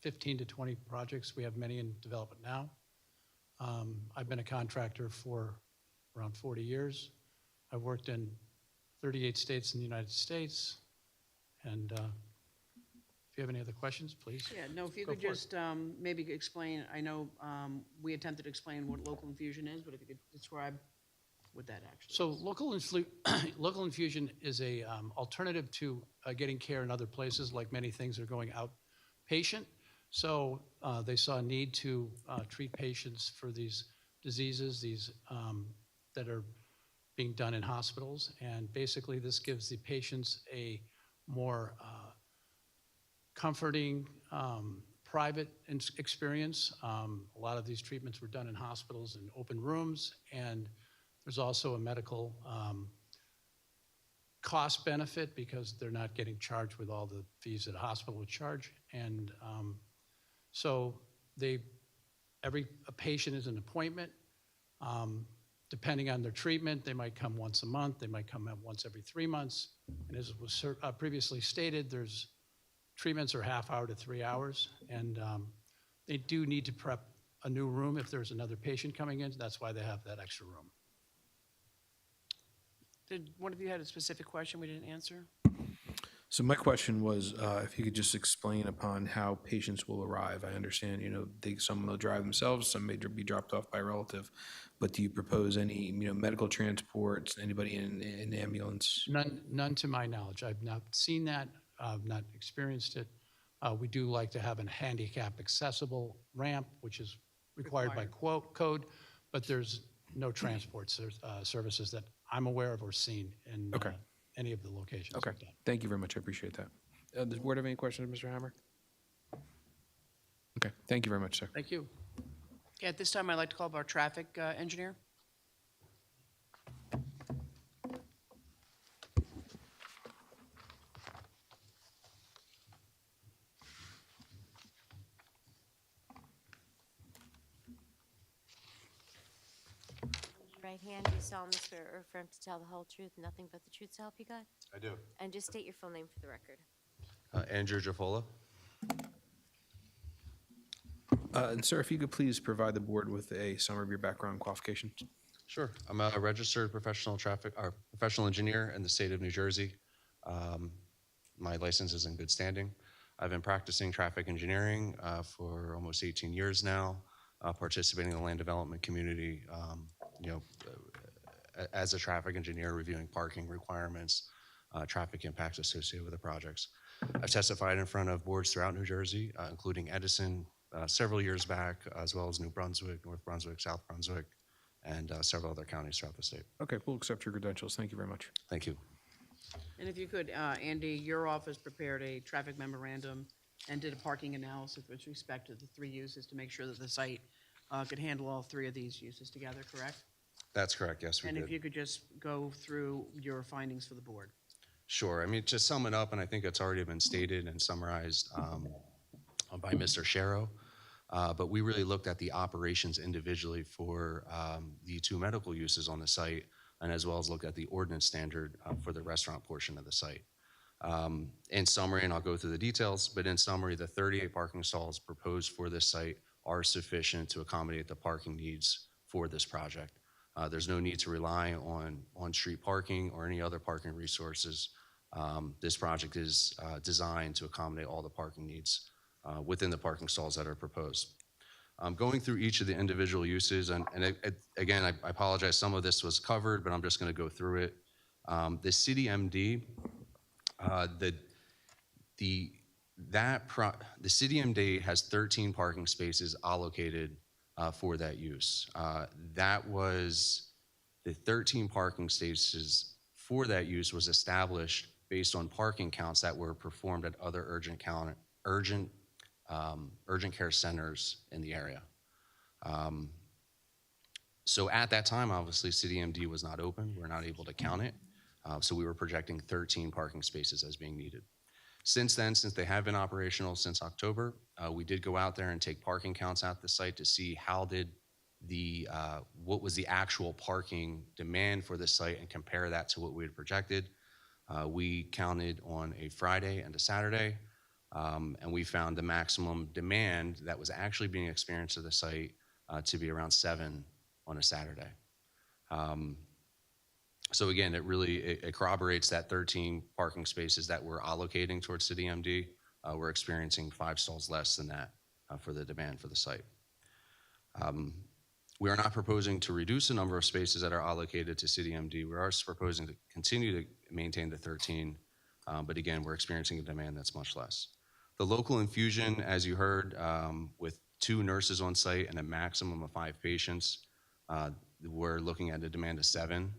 15 to 20 projects. We have many in development now. I've been a contractor for around 40 years. I've worked in 38 states in the United States. And if you have any other questions, please. Yeah, no, if you go could for it. just maybe explain, I know we attempted to explain what Local Infusion is, but if you could describe what that actually is. So local infusion is a alternative to getting care in other places, like many things are going outpatient. So they saw a need to treat patients for these diseases, that are being done in hospitals. And basically this gives the patients a more comforting, private experience. A lot of these treatments were done in hospitals in open rooms, and there's also a medical cost benefit because they're not getting charged with all the fees that a hospital would charge. And so a patient is an appointment. Depending on their treatment, they might come once a month, they might come once every 3 months. And as was previously stated, there's treatments are half hour to 3 hours. And they do need to prep a new room if there's another patient coming in. That's why they have that extra room. Did one of you had a specific question we didn't answer? So my question was, if you could just explain upon how patients will arrive. I understand, some will drive themselves, some may be dropped off by a relative, but do you propose any, medical transports, anybody in an ambulance? None to my knowledge. I've not seen that, I've not experienced it. We do like to have a handicap accessible ramp, which is required by code, but there's no transport services that I'm aware of or seen in any of the locations. Okay, we've done. thank you very much, I appreciate that. Does the board have any questions, Mr. Hammer? Okay, thank you very much, sir. Thank you. Okay, at this time, I'd like to call up our traffic engineer. Right hand, do you solemnly swear or affirm to tell the whole truth, nothing but the truth, so help you God? I do. And just state your full name for the record. Andrew Jafola. And sir, if you could please provide the board with a summary of your background and qualifications. Sure. I'm a registered professional engineer in the state of New Jersey. My license is in good standing. I've been practicing traffic engineering for almost 18 years now, participating in the land development community, as a traffic engineer, reviewing parking requirements, traffic impacts associated with the projects. I've testified in front of boards throughout New Jersey, including Edison several years back, as well as New Brunswick, North Brunswick, South Brunswick, and several other counties throughout the state. Okay, we'll accept your credentials. Thank you very much. Thank you. And if you could, Andy, your office prepared a traffic memorandum and did a parking analysis with respect to the 3 uses to make sure that the site could handle all 3 of these uses together, correct? That's correct, yes, we And did. if you could just go through your findings for the board. Sure. I mean, to sum it up, and I think it's already been stated and summarized by Mr. Sharrow, but we really looked at the operations individually for the 2 medical uses on the site, and as well as looked at the ordinance standard for the restaurant portion of the site. In summary, and I'll go through the details, but in summary, the 38 parking stalls proposed for this site are sufficient to accommodate the parking needs for this project. There's no need to rely on street parking or any other parking resources. This project is designed to accommodate all the parking needs within the parking stalls that are proposed. Going through each of the individual uses, and again, I apologize, some of this was covered, but I'm just going to go through it. The city MD, the city MD has 13 parking spaces allocated for that use. That was the 13 parking spaces for that use was established based on parking counts that were performed at other urgent care centers in the area. So at that time, obviously, CityMD was not open. We're not able to count it. So we were projecting 13 parking spaces as being needed. Since then, since they have been operational since October, we did go out there and take parking counts at the site to see how did what was the actual parking demand for the site and compare that to what we had projected. We counted on a Friday and a Saturday, and we found the maximum demand that was actually being experienced at the site to be around 7 on a Saturday. So again, it corroborates that 13 parking spaces that we're allocating towards CityMD. We're experiencing 5 stalls less than that for the demand for the site. We are not proposing to reduce the number of spaces that are allocated to CityMD. We are proposing to continue to maintain the 13, but again, we're experiencing a demand that's much less. The local infusion, as you heard, with 2 nurses on site and a maximum of 5 patients, we're looking at a demand of 7.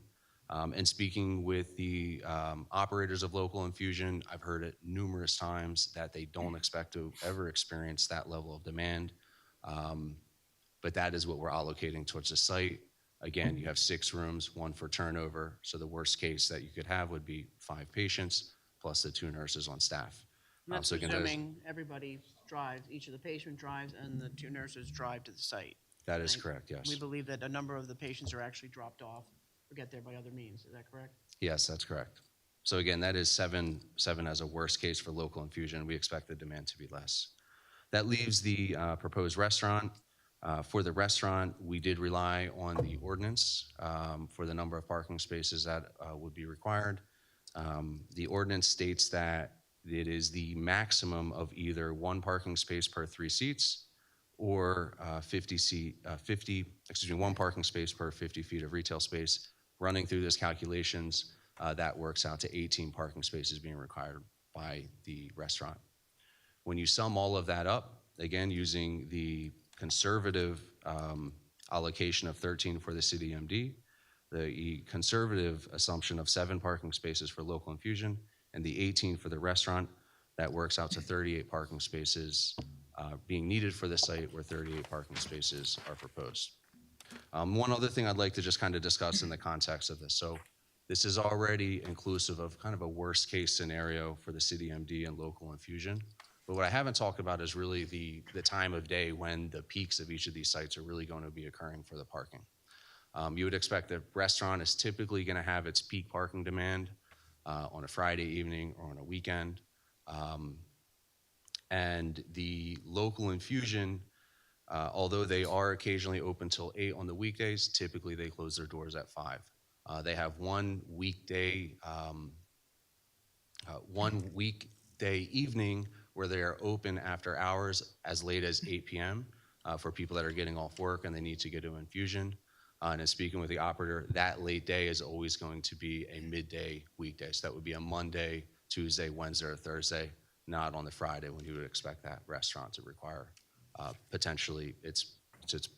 And speaking with the operators of local infusion, I've heard it numerous times that they don't expect to ever experience that level of demand. But that is what we're allocating towards the site. Again, you have 6 rooms, 1 for turnover. So the worst case that you could have would be 5 patients plus the 2 nurses on staff. And that's So again, that is- assuming everybody drives, each of the patient drives and the 2 nurses drive to the site. That is Right? correct, yes. We believe that a number of the patients are actually dropped off or get there by other means. Is that correct? Yes, that's correct. So again, that is 7 as a worst case for local infusion. We expect the demand to be less. That leaves the proposed restaurant. For the restaurant, we did rely on the ordinance for the number of parking spaces that would be required. The ordinance states that it is the maximum of either 1 parking space per 3 seats or 1 parking space per 50 feet of retail space. Running through those calculations, that works out to 18 parking spaces being required by the restaurant. When you sum all of that up, again, using the conservative allocation of 13 for the CityMD, the conservative assumption of 7 parking spaces for local infusion, and the 18 for the restaurant, that works out to 38 parking spaces being needed for the site, where 38 parking spaces are proposed. One other thing I'd like to just kind of discuss in the context of this. So this is already inclusive of kind of a worst case scenario for the CityMD and local infusion. But what I haven't talked about is really the time of day when the peaks of each of these sites are really going to be occurring for the parking. You would expect the restaurant is typically going to have its peak parking demand on a Friday evening or on a weekend. And the local infusion, although they are occasionally open till 8 on the weekdays, typically they close their doors at 5. They have one weekday evening where they are open after hours as late as 8 p.m. For people that are getting off work and they need to get to infusion. And in speaking with the operator, that late day is always going to be a midday weekday. So that would be a Monday, Tuesday, Wednesday, or Thursday, not on the Friday when you would expect that restaurant to require potentially its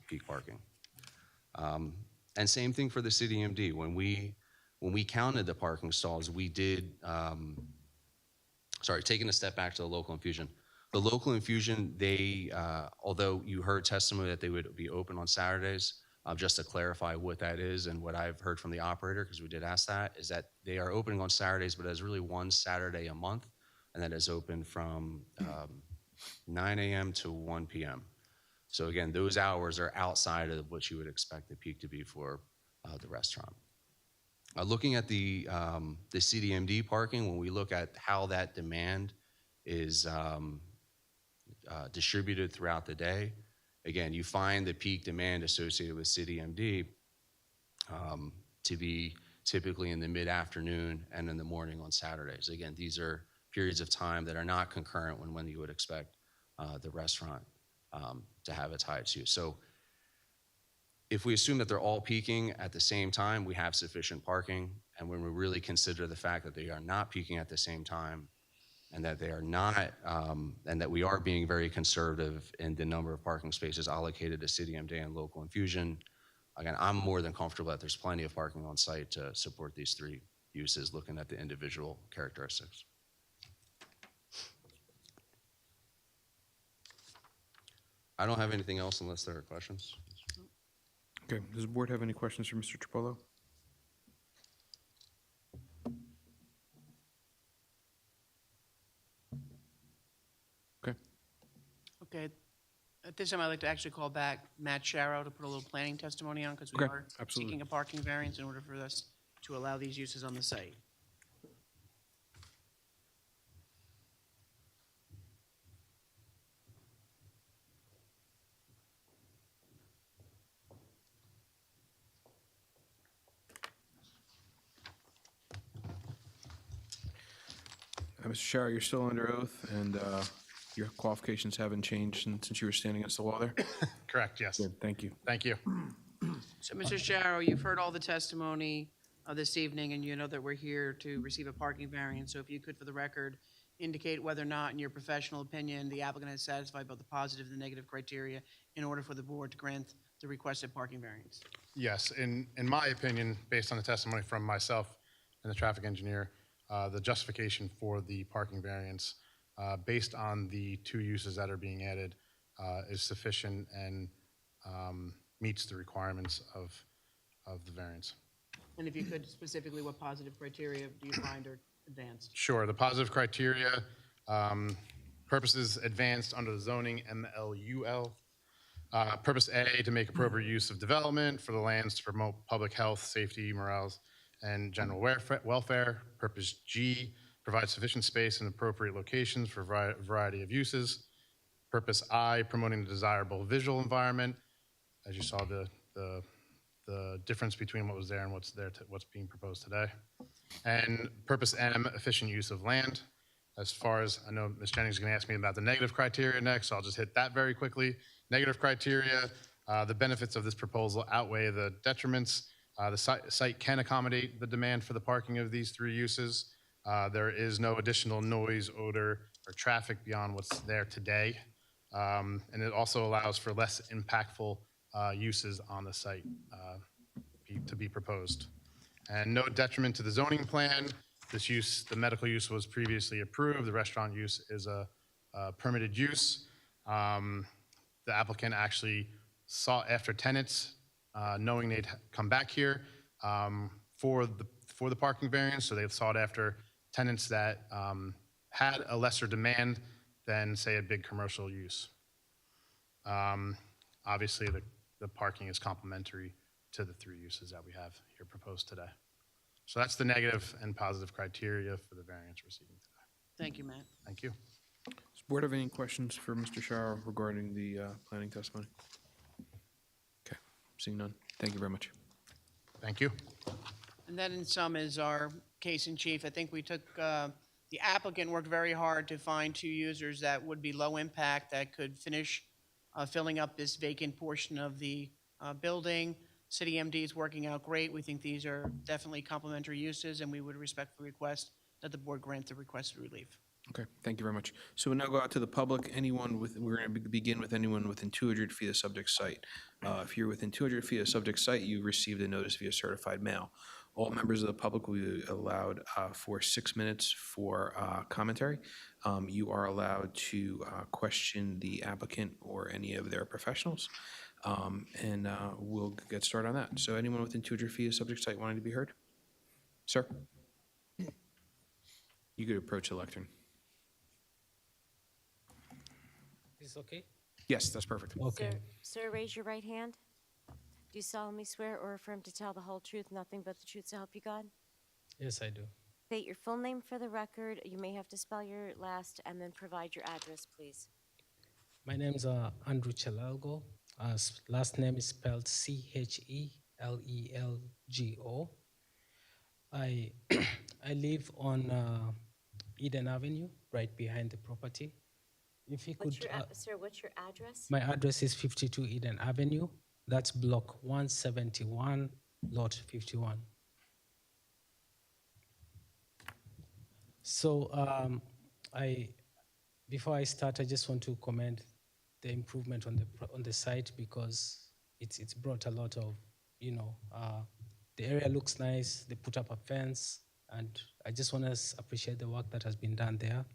peak parking. And same thing for the CityMD. When we counted the parking stalls, we did, taking a step back to the local infusion. The local infusion, they, although you heard testimony that they would be open on Saturdays, just to clarify what that is and what I've heard from the operator, because we did ask that, is that they are opening on Saturdays, but it's really 1 Saturday a month, and that is open from 9 a.m. to 1 p.m. So again, those hours are outside of what you would expect the peak to be for the restaurant. Looking at the CityMD parking, when we look at how that demand is distributed throughout the day, again, you find the peak demand associated with CityMD to be typically in the mid-afternoon and in the morning on Saturdays. Again, these are periods of time that are not concurrent when you would expect the restaurant to have its highest use. So if we assume that they're all peaking at the same time, we have sufficient parking. And when we really consider the fact that they are not peaking at the same time, and that they are not, and that we are being very conservative in the number of parking spaces allocated to CityMD and local infusion, again, I'm more than comfortable that there's plenty of parking on site to support these uses, looking at the individual characteristics. I don't have anything else unless there are questions. Okay, does the board have any questions for Mr. Tripolo? Okay, Okay, at this time, I'd like to actually call back Matt Sharrow to put a little planning testimony on, because we Okay, are absolutely. seeking a parking variance in order for us to allow these uses on the site. Mr. Shower, you're still under oath, and your qualifications haven't changed since you were standing against the wall there? Correct, yes. Good, thank you. Thank you. So, Mr. Sharrow, you've heard all the testimony this evening, and you know that we're here to receive a parking variance. So if you could, for the record, indicate whether or not, in your professional opinion, the applicant is satisfied both the positive and the negative criteria in order for the board to grant the requested parking variance. Yes, in my opinion, based on the testimony from myself and the traffic engineer, the justification for the parking variance, based on the two uses that are being added, is sufficient and meets the requirements of the variance. And if you could, specifically, what positive criteria do you find are advanced? Sure, the positive criteria, purposes advanced under the zoning MLUL. Purpose A, to make appropriate use of development for the lands to promote public health, safety, morale, and general welfare. Purpose G, provide sufficient space in appropriate locations for a variety of uses. Purpose I, promoting the desirable visual environment. As you saw, the difference between what was there and what's being proposed today. And purpose M, efficient use of land. As far as, I know Ms. Jennings is going to ask me about the negative criteria next, so I'll just hit that very quickly. Negative criteria, the benefits of this proposal outweigh the detriments. The site can accommodate the demand for the parking of these three uses. There is no additional noise, odor, or traffic beyond what's there today. And it also allows for less impactful uses on the site to be proposed. And no detriment to the zoning plan. This use, the medical use was previously approved. The restaurant use is a permitted use. The applicant actually sought after tenants, knowing they'd come back here for the parking variance. So they sought after tenants that had a lesser demand than, say, a big commercial use. Obviously, the parking is complementary to the three uses that we have here proposed today. So that's the negative and positive criteria for the variance we're seeking today. Thank you, Matt. Thank you. Does the board have any questions for Mr. Shower regarding the planning testimony? Okay, seeing none. Thank you very much. Thank you. And that, in sum, is our case in chief. I think we took, the applicant worked very hard to find two users that would be low impact, that could finish filling up this vacant portion of the building. City MD is working out great. We think these are definitely complementary uses, and we would respectfully request that the board grant the requested relief. Okay, thank you very much. So we'll now go out to the public. We're going to begin with anyone within 200 feet of subject site. If you're within 200 feet of subject site, you received a notice via certified mail. All members of the public will be allowed for 6 minutes for commentary. You are allowed to question the applicant or any of their professionals, and we'll get started on that. So anyone within 200 feet of subject site wanting to be heard? Sir? You could approach the lectern. Is this okay? Yes, that's perfect. Okay. Sir, raise your right hand. Do you solemnly swear or affirm to tell the whole truth, nothing but the truth, so help you God? Yes, I do. State your full name for the record. You may have to spell your last and then provide your address, please. My name's Andrew Chelalgo. Last name is spelled Chelelgo. I live on Eden Avenue, right behind the property. If you What's could, your, sir, what's your address? my address is 52 Eden Avenue. That's block 171, lot 51. So before I start, I just want to commend the improvement on the site, because it's brought a lot of, the area looks nice. They put up a fence. and I just want to appreciate the work that has been done there.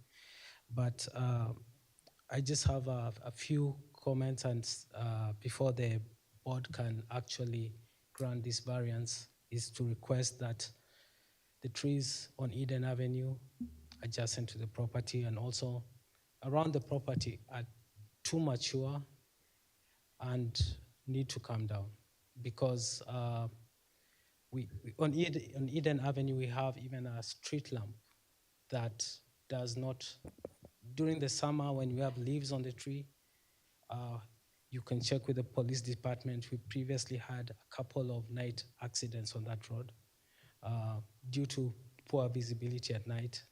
But I just have a few comments, and before the board can actually grant this variance, is to request that the trees on Eden Avenue adjacent to the property and also around the property are too mature and need to come down, because on Eden Avenue we have even a street lamp that does not, during the summer when we have leaves on the tree, you can check with the police department. We previously had a couple of night accidents on that road due to poor visibility at night.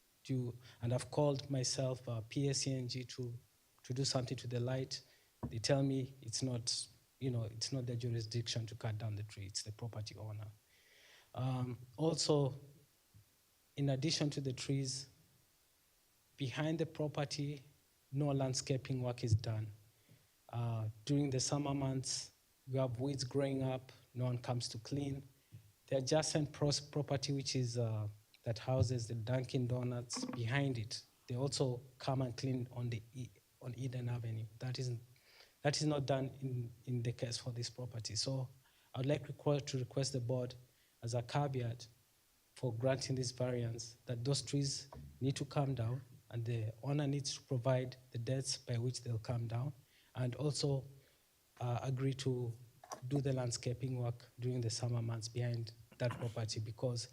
And I've called myself PSCNG to do something to the light. They tell me it's not, it's not their jurisdiction to cut down the tree, it's the property owner. Also, in addition to the trees, behind the property, no landscaping work is done. During the summer months, we have weeds growing up, no one comes to clean. The adjacent property, which is that houses the Dunkin' Donuts, behind it, they also come and clean on Eden Avenue. That is not done in the case for this property. So I would like to request the board as a caveat for granting this variance that those trees need to come down, and the owner needs to provide the dates by which they'll come down, and also agree to do the landscaping work during the summer months behind that property, because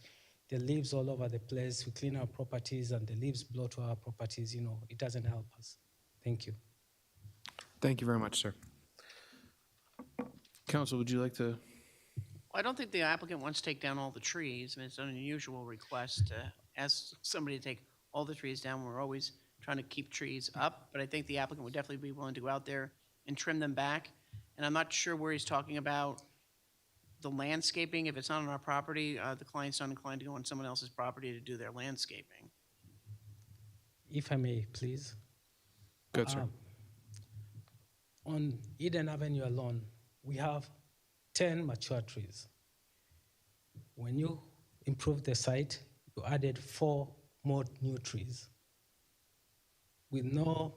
the leaves all over the place. We clean our properties and the leaves blow to our properties. It doesn't help us. Thank you. Thank you very much, sir. Counsel, would you like to? I don't think the applicant wants to take down all the trees. I mean, it's an unusual request to ask somebody to take all the trees down. We're always trying to keep trees up, but I think the applicant would definitely be willing to go out there and trim them back. And I'm not sure where he's talking about the landscaping. If it's not on our property, the client's not inclined to go on someone else's property to do their landscaping. If I may, please. Good, sir. On Eden Avenue alone, we have 10 mature trees. When you improve the site, you added 4 more new trees with no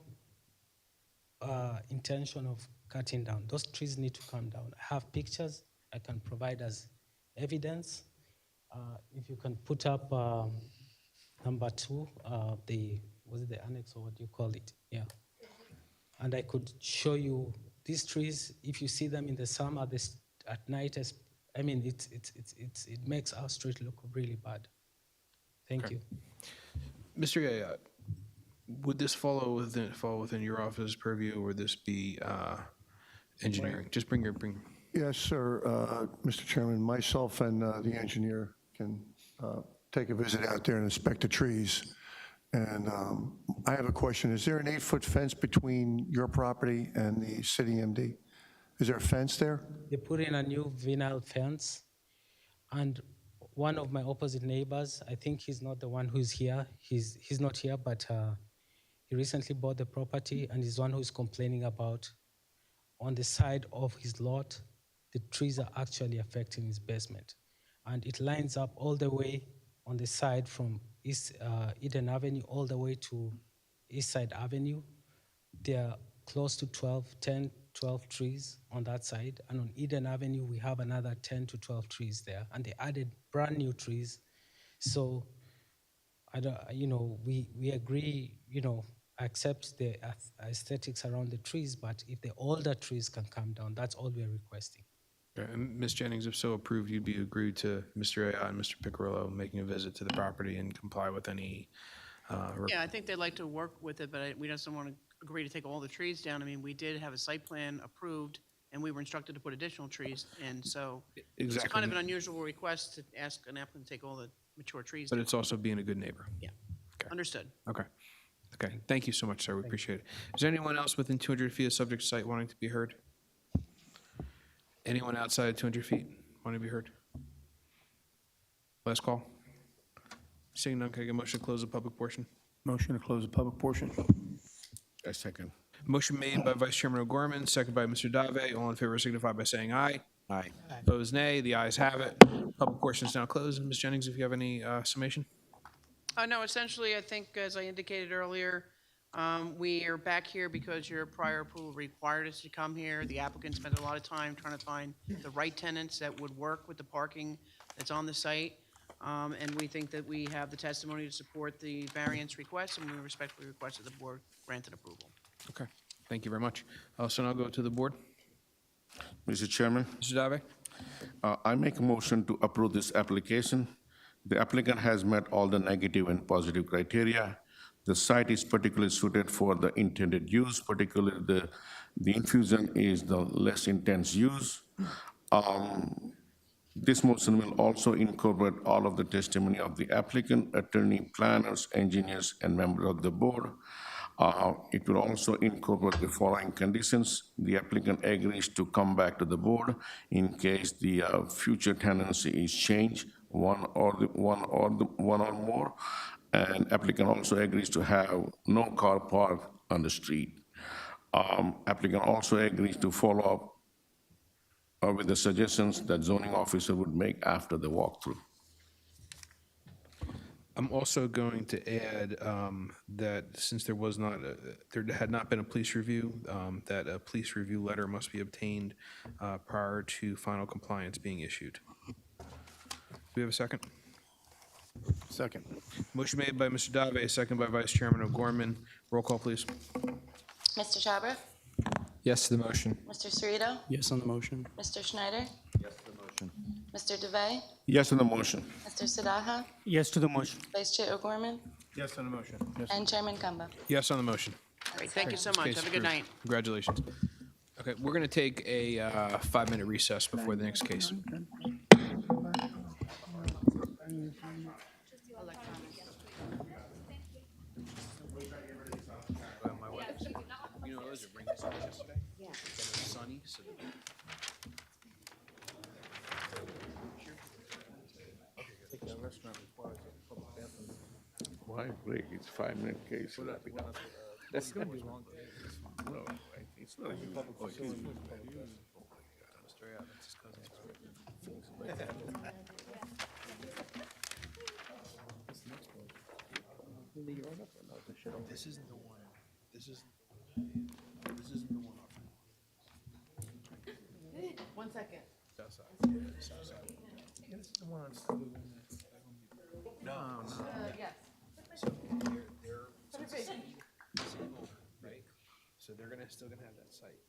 intention of cutting down. Those trees need to come down. I have pictures I can provide as evidence. If you can put up number 2, was it the annex or what do you call it? Yeah. And I could show you these trees. If you see them in the summer, at night, it makes our street look really bad. Thank you. Mr. Yaya, would this fall within your office's purview, or would this be engineering? Just bring. Yes, sir. Mr. Chairman, myself and the engineer can take a visit out there and inspect the trees. And I have a question. Is there an 8-foot fence between your property and the city MD? Is there a fence there? They put in a new vinyl fence, and one of my opposite neighbors, I think he's not the one who's here. He's not here, but he recently bought the property, and he's the one who's complaining about on the side of his lot, the trees are actually affecting his basement. And it lines up all the way on the side from Eden Avenue all the way to East Side Avenue. There are close to 10, 12 trees on that side. And on Eden Avenue, we have another 10 to 12 trees there. And they added brand new trees. So, we agree, accept the aesthetics around the trees, but if the older trees can come down, that's all we're requesting. Okay. And Ms. Jennings, if so approved, you'd be agreed to Mr. Aya and Mr. Picarillo making a visit to the property and comply with any. Yeah, I think they'd like to work with it, but we just don't want to agree to take all the trees down. I mean, we did have a site plan approved, and we were instructed to put additional trees in. So It's kind of an unusual request to ask an applicant to take all the mature trees down. But it's also being a good neighbor. Yeah. Okay. Understood. Okay. Thank you so much, sir. We appreciate it. Is there anyone else within 200 feet of subject site wanting to be heard? Anyone outside 200 feet wanting to be heard? Last call. Seeing none, can I get a motion to close the public portion? Motion to close the public portion. A second. Motion made by Vice Chairman O'Gorman, second by Mr. Dave. All in favor signify by saying aye. Aye. Opposed, nay. The ayes have it. Public portion is now closed. Ms. Jennings, if you have any summation? No, essentially, I think, as I indicated earlier, we are back here because your prior approval required us to come here. The applicant spent a lot of time trying to find the right tenants that would work with the parking that's on the site. And we think that we have the testimony to support the variance request, and we respectfully request that the board grant an approval. Okay, thank you very much. So now I'll go to the board. Mr. Chairman, Mr. Dave? I make a motion to approve this application. The applicant has met all the negative and positive criteria. The site is particularly suited for the intended use, particularly the infusion is the less intense use. This motion will also incorporate all of the testimony of the applicant, attorney, planners, engineers, and members of the board. It will also incorporate the following conditions. The applicant agrees to come back to the board in case the future tenancy is changed, one or more. And applicant also agrees to have no car park on the street. Applicant also agrees to follow up with the suggestions that zoning officer would make after the walkthrough. I'm also going to add that since there had not been a police review, that a police review letter must be obtained prior to final compliance being issued. Do we have a second? Second. Motion made by Mr. Dave, second by Vice Chairman O'Gorman. Roll call, please. Mr. Chhabra? Yes to the motion. Mr. Cerrito? Yes on the motion. Mr. Schneider? Yes to the motion. Mr. DeVay? Yes on the motion. Mr. Sadaha? Yes to the motion. Vice Chair O'Gorman? Yes on the motion. Yes. And Chairman Kamba? Yes on the motion. Great, thank you so much. Case Have a good approved. night. Congratulations. Okay, we're going to take a 5-minute recess before the next case. You know, those are bringing this up yesterday. Yeah. It was sunny, so. Why break? It's 5-minute case. That's gonna be long. No, it's not a public case. This isn't the one. This isn't the one. One second. South side. This is the one on No. Yes. So they're single, right? So they're still gonna have that site.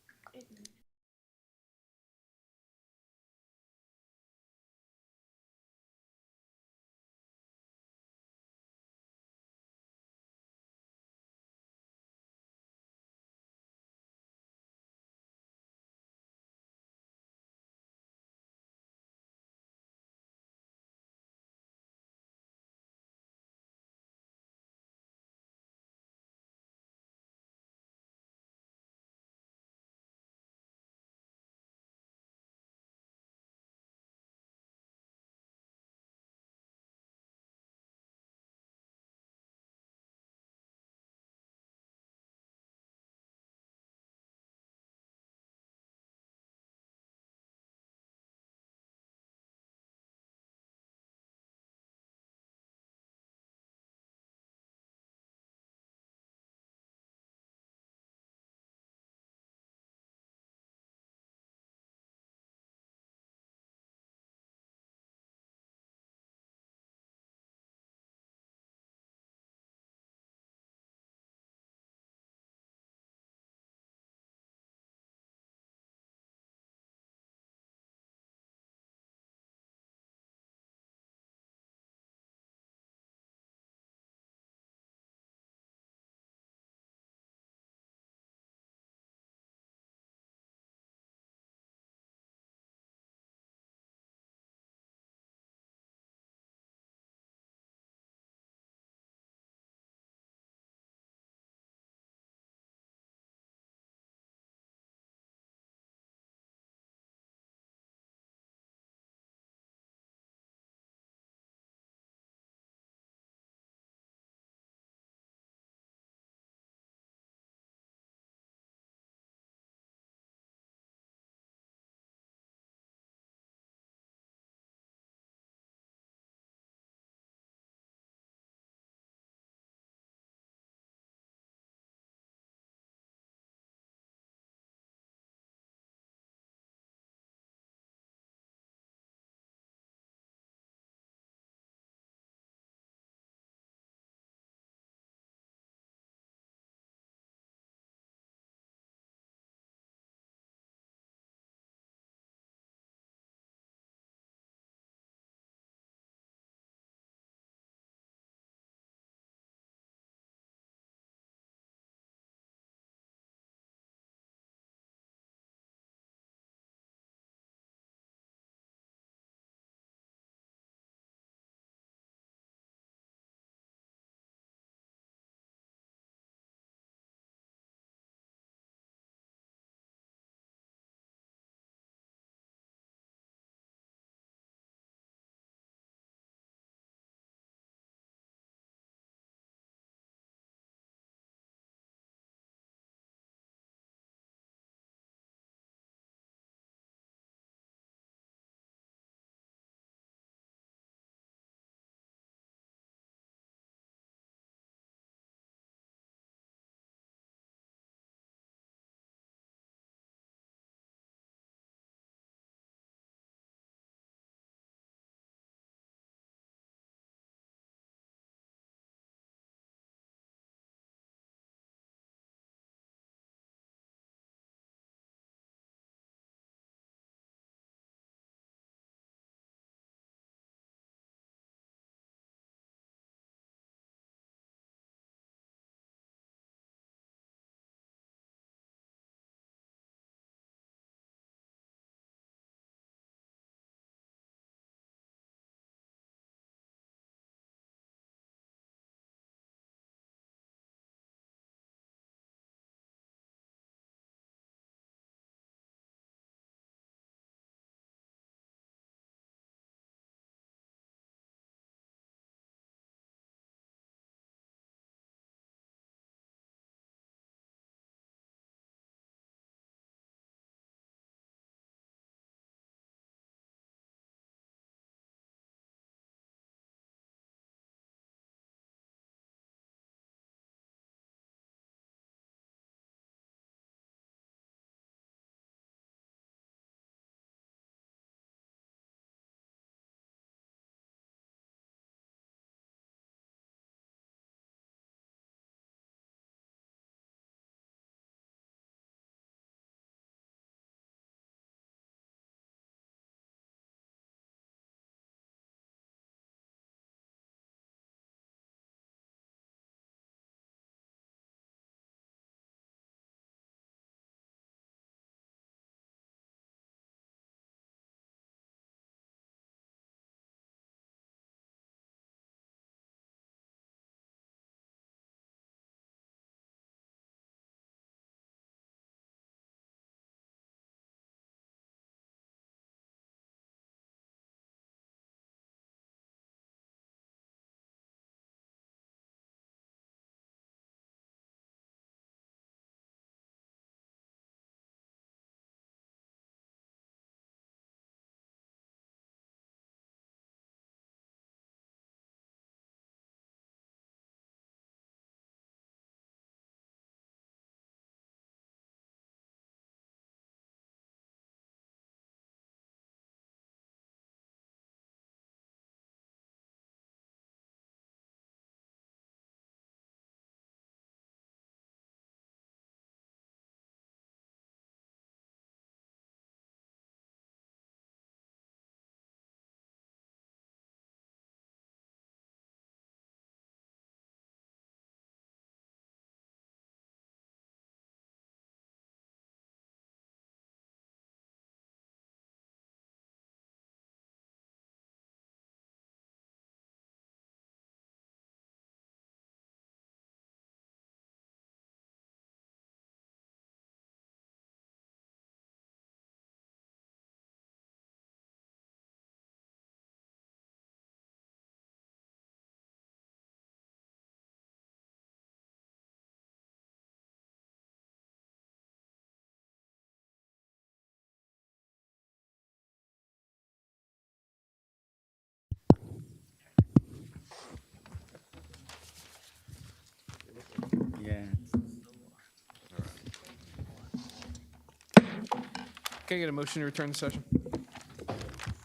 Can I get a motion to return to session?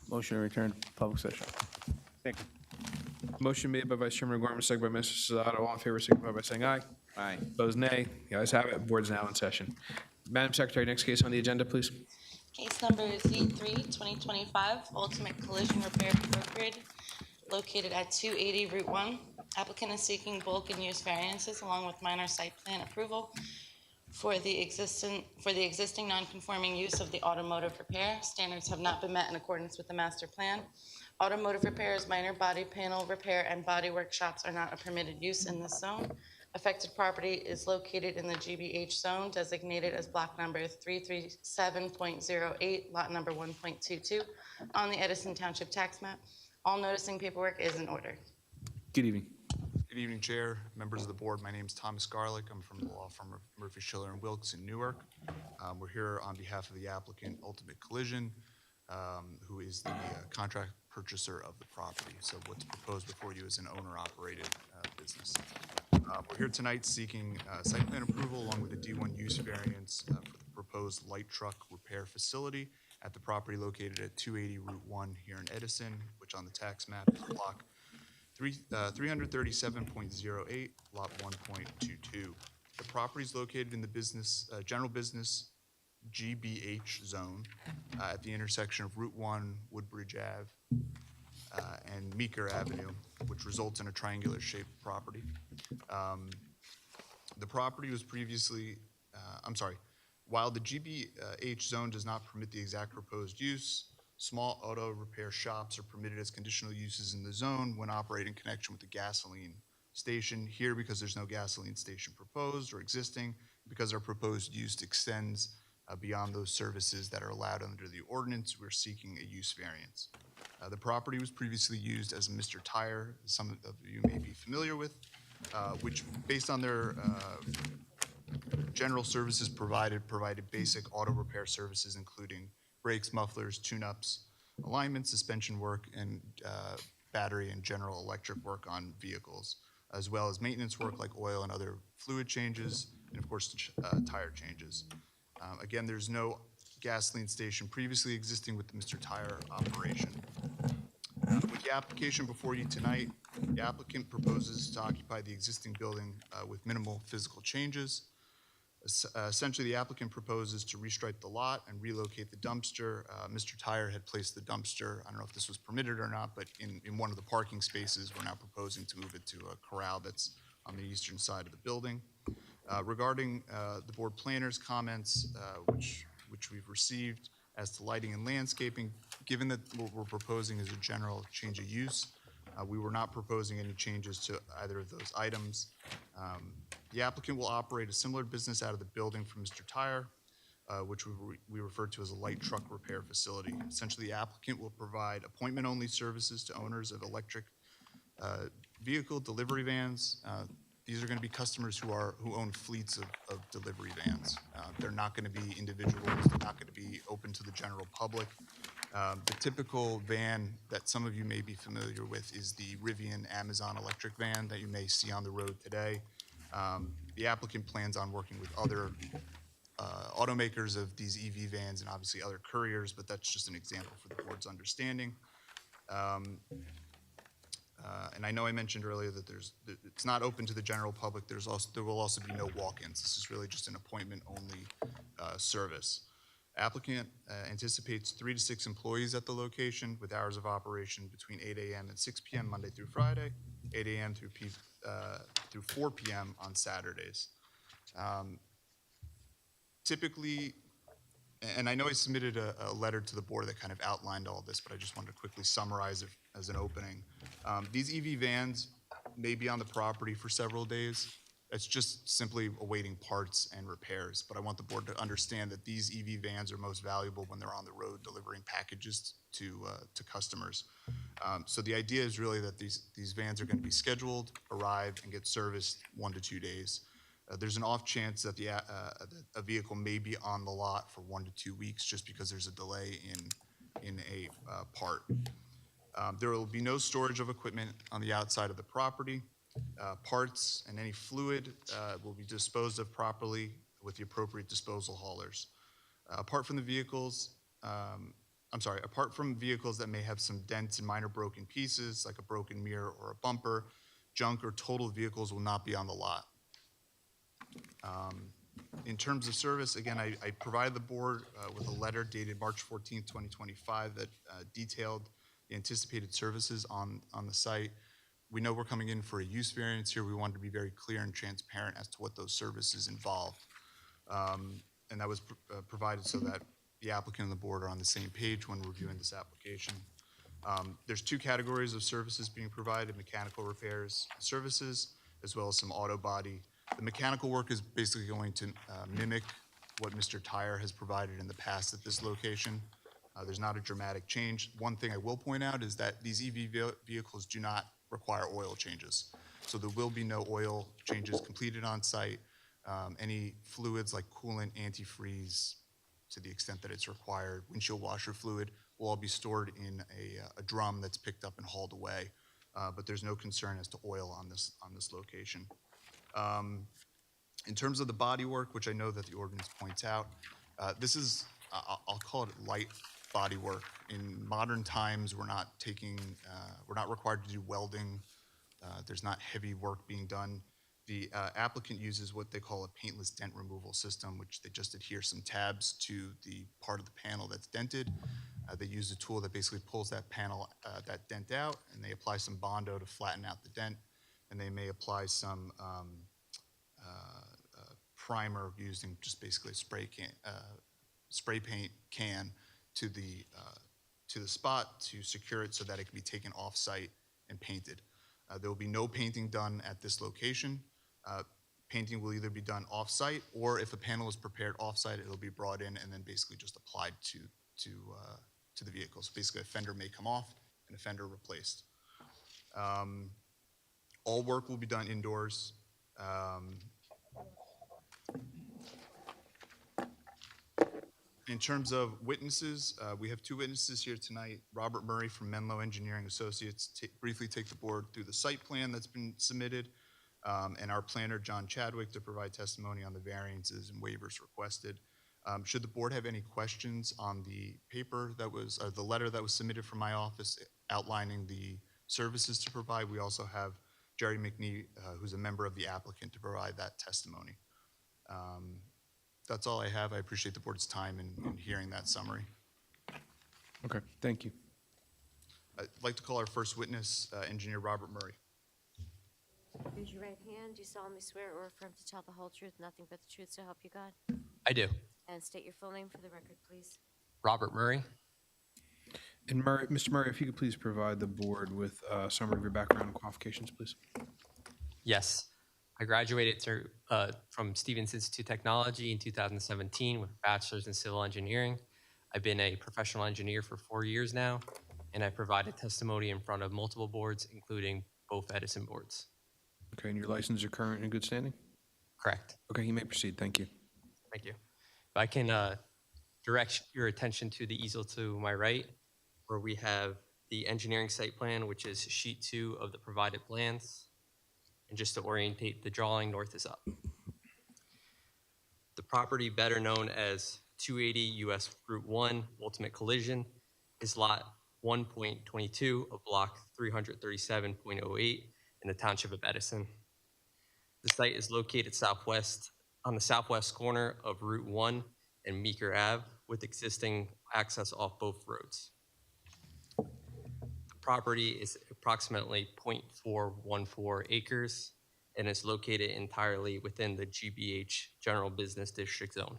Motion to return to public session. Second. Motion made by Vice Chairman Gorman, second by Mr. Salato. All in favor, signify by saying aye. Aye. Opposed, nay. The ayes have it. Board is now in session. Madam Secretary, next case on the agenda, please. Case number Z3, 2025, Ultimate Collision Repair Incorporated, located at 280 Route 1. Applicant is seeking bulk and use variances along with minor site plan approval for the existing non-conforming use of the automotive repair. Standards have not been met in accordance with the master plan. Automotive repairs, minor body panel repair, and body workshops are not a permitted use in this zone. Affected property is located in the GBH zone designated as block number 337.08, lot number 1.22 on the Edison Township tax map. All noticing paperwork is in order. Good evening. Good evening, Chair, members of the board. My name is Thomas Garlick. I'm from the law firm of Murphy, Schiller & Wilkes in Newark. We're here on behalf of the applicant, Ultimate Collision, who is the contract purchaser of the property. So what's proposed before you is an owner-operated business. We're here tonight seeking site plan approval along with a D1 use variance for the proposed light truck repair facility at the property located at 280 Route 1 here in Edison, which on the tax map is block 337.08, lot 1.22. The property is located in the general business GBH zone at the intersection of Route 1, Woodbridge Ave, and Meeker Avenue, which results in a triangular shaped property. The property was previously, while the GBH zone does not permit the exact proposed use, small auto repair shops are permitted as conditional uses in the zone when operating in connection with the gasoline station. Here, because there's no gasoline station proposed or existing, because our proposed use extends beyond those services that are allowed under the ordinance, we're seeking a use variance. The property was previously used as a Mr. Tire, some of you may be familiar with, which based on their general services provided basic auto repair services, including brakes, mufflers, tune-ups, alignment, suspension work, and battery and general electric work on vehicles, as well as maintenance work like oil and other fluid changes, and of course, tire changes. Again, there's no gasoline station previously existing with the Mr. Tire operation. With the application before you tonight, the applicant proposes to occupy the existing building with minimal physical changes. Essentially, the applicant proposes to restripe the lot and relocate the dumpster. Mr. Tire had placed the dumpster, I don't know if this was permitted or not, but in one of the parking spaces, we're now proposing to move it to a corral that's on the eastern side of the building. Regarding the board planner's comments, which we've received as to lighting and landscaping, given that what we're proposing is a general change of use, we were not proposing any changes to either of those items. The applicant will operate a similar business out of the building from Mr. Tire, which we refer to as a light truck repair facility. Essentially, the applicant will provide appointment-only services to owners of electric vehicle delivery vans. These are going to be customers who own fleets of delivery vans. They're not going to be individuals. They're not going to be open to the general public. The typical van that some of you may be familiar with is the Rivian Amazon electric van that you may see on the road today. The applicant plans on working with other automakers of these EV vans and obviously other couriers, but that's just an example for the board's understanding. And I know I mentioned earlier that it's not open to the general public. There will also be no walk-ins. This is really just an appointment-only service. Applicant anticipates 3 to 6 employees at the location with hours of operation between 8 a.m. and 6 p.m. Monday through Friday, 8 a.m. through 4 p.m. on Saturdays. Typically, and I know I submitted a letter to the board that kind of outlined all this, but I just wanted to quickly summarize it as an opening. These EV vans may be on the property for several days. It's just simply awaiting parts and repairs. But I want the board to understand that these EV vans are most valuable when they're on the road delivering packages to customers. So the idea is really that these vans are going to be scheduled, arrive, and get serviced 1 to 2 days. There's an off chance that a vehicle may be on the lot for 1 to 2 weeks just because there's a delay in a part. There will be no storage of equipment on the outside of the property. Parts and any fluid will be disposed of properly with the appropriate disposal haulers. Apart from vehicles that may have some dents and minor broken pieces, like a broken mirror or a bumper, junk or totaled vehicles will not be on the lot. In terms of service, again, I provided the board with a letter dated March 14, 2025 that detailed the anticipated services on the site. We know we're coming in for a use variance here. We wanted to be very clear and transparent as to what those services involved. And that was provided so that the applicant and the board are on the same page when reviewing this application. There's two categories of services being provided: mechanical repairs services, as well as some auto body. The mechanical work is basically going to mimic what Mr. Tire has provided in the past at this location. There's not a dramatic change. One thing I will point out is that these EV vehicles do not require oil changes. So there will be no oil changes completed on site. Any fluids like coolant, antifreeze, to the extent that it's required, windshield washer fluid, will all be stored in a drum that's picked up and hauled away. But there's no concern as to oil on this location. In terms of the body work, which I know that the ordinance points out, this is, I'll call it light body work. In modern times, we're not required to do welding. There's not heavy work being done. The applicant uses what they call a paintless dent removal system, which they just adhere some tabs to the part of the panel that's dented. They use a tool that basically pulls that panel, that dent out, and they apply some Bondo to flatten out the dent. And they may apply some primer using just basically a spray paint can to the spot to secure it so that it can be taken off-site and painted. There will be no painting done at this location. Painting will either be done off-site, or if a panel is prepared off-site, it'll be brought in and then basically just applied to the vehicle. So basically, a fender may come off and a fender replaced. All work will be done indoors. In terms of witnesses, we have two witnesses here tonight. Robert Murray from Menlo Engineering Associates, briefly take the board through the site plan that's been submitted, and our planner, John Chadwick, to provide testimony on the variances and waivers requested. Should the board have any questions on the paper that was, the letter that was submitted from my office outlining the services to provide, we also have Jerry McNee, who's a member of the applicant, to provide that testimony. That's all I have. I appreciate the board's time in hearing that summary. Okay, thank you. I'd like to call our first witness, Engineer Robert Murray. Raise your right hand. Do you solemnly swear or affirm to tell the whole truth, nothing but the truth, so help you God? I do. And state your full name for the record, please. Robert Murray. And Mr. Murray, if you could please provide the board with a summary of your background and qualifications, please. Yes. I graduated from Stevens Institute of Technology in 2017 with a bachelor's in civil engineering. I've been a professional engineer for 4 years now, and I provided testimony in front of multiple boards, including both Edison boards. Okay, and your licenses are current and in good standing? Correct. Okay, you may proceed. Thank you. Thank you. If I can direct your attention to the easel to my right, where we have the engineering site plan, which is sheet 2 of the provided plans. And just to orientate the drawing, north is up. The property, better known as 280 US Route 1 Ultimate Collision, is lot 1.22 of block 337.08 in the township of Edison. The site is located on the southwest corner of Route 1 and Meeker Ave, with existing access off both roads. The property is approximately 0.414 acres and is located entirely within the GBH General Business District Zone.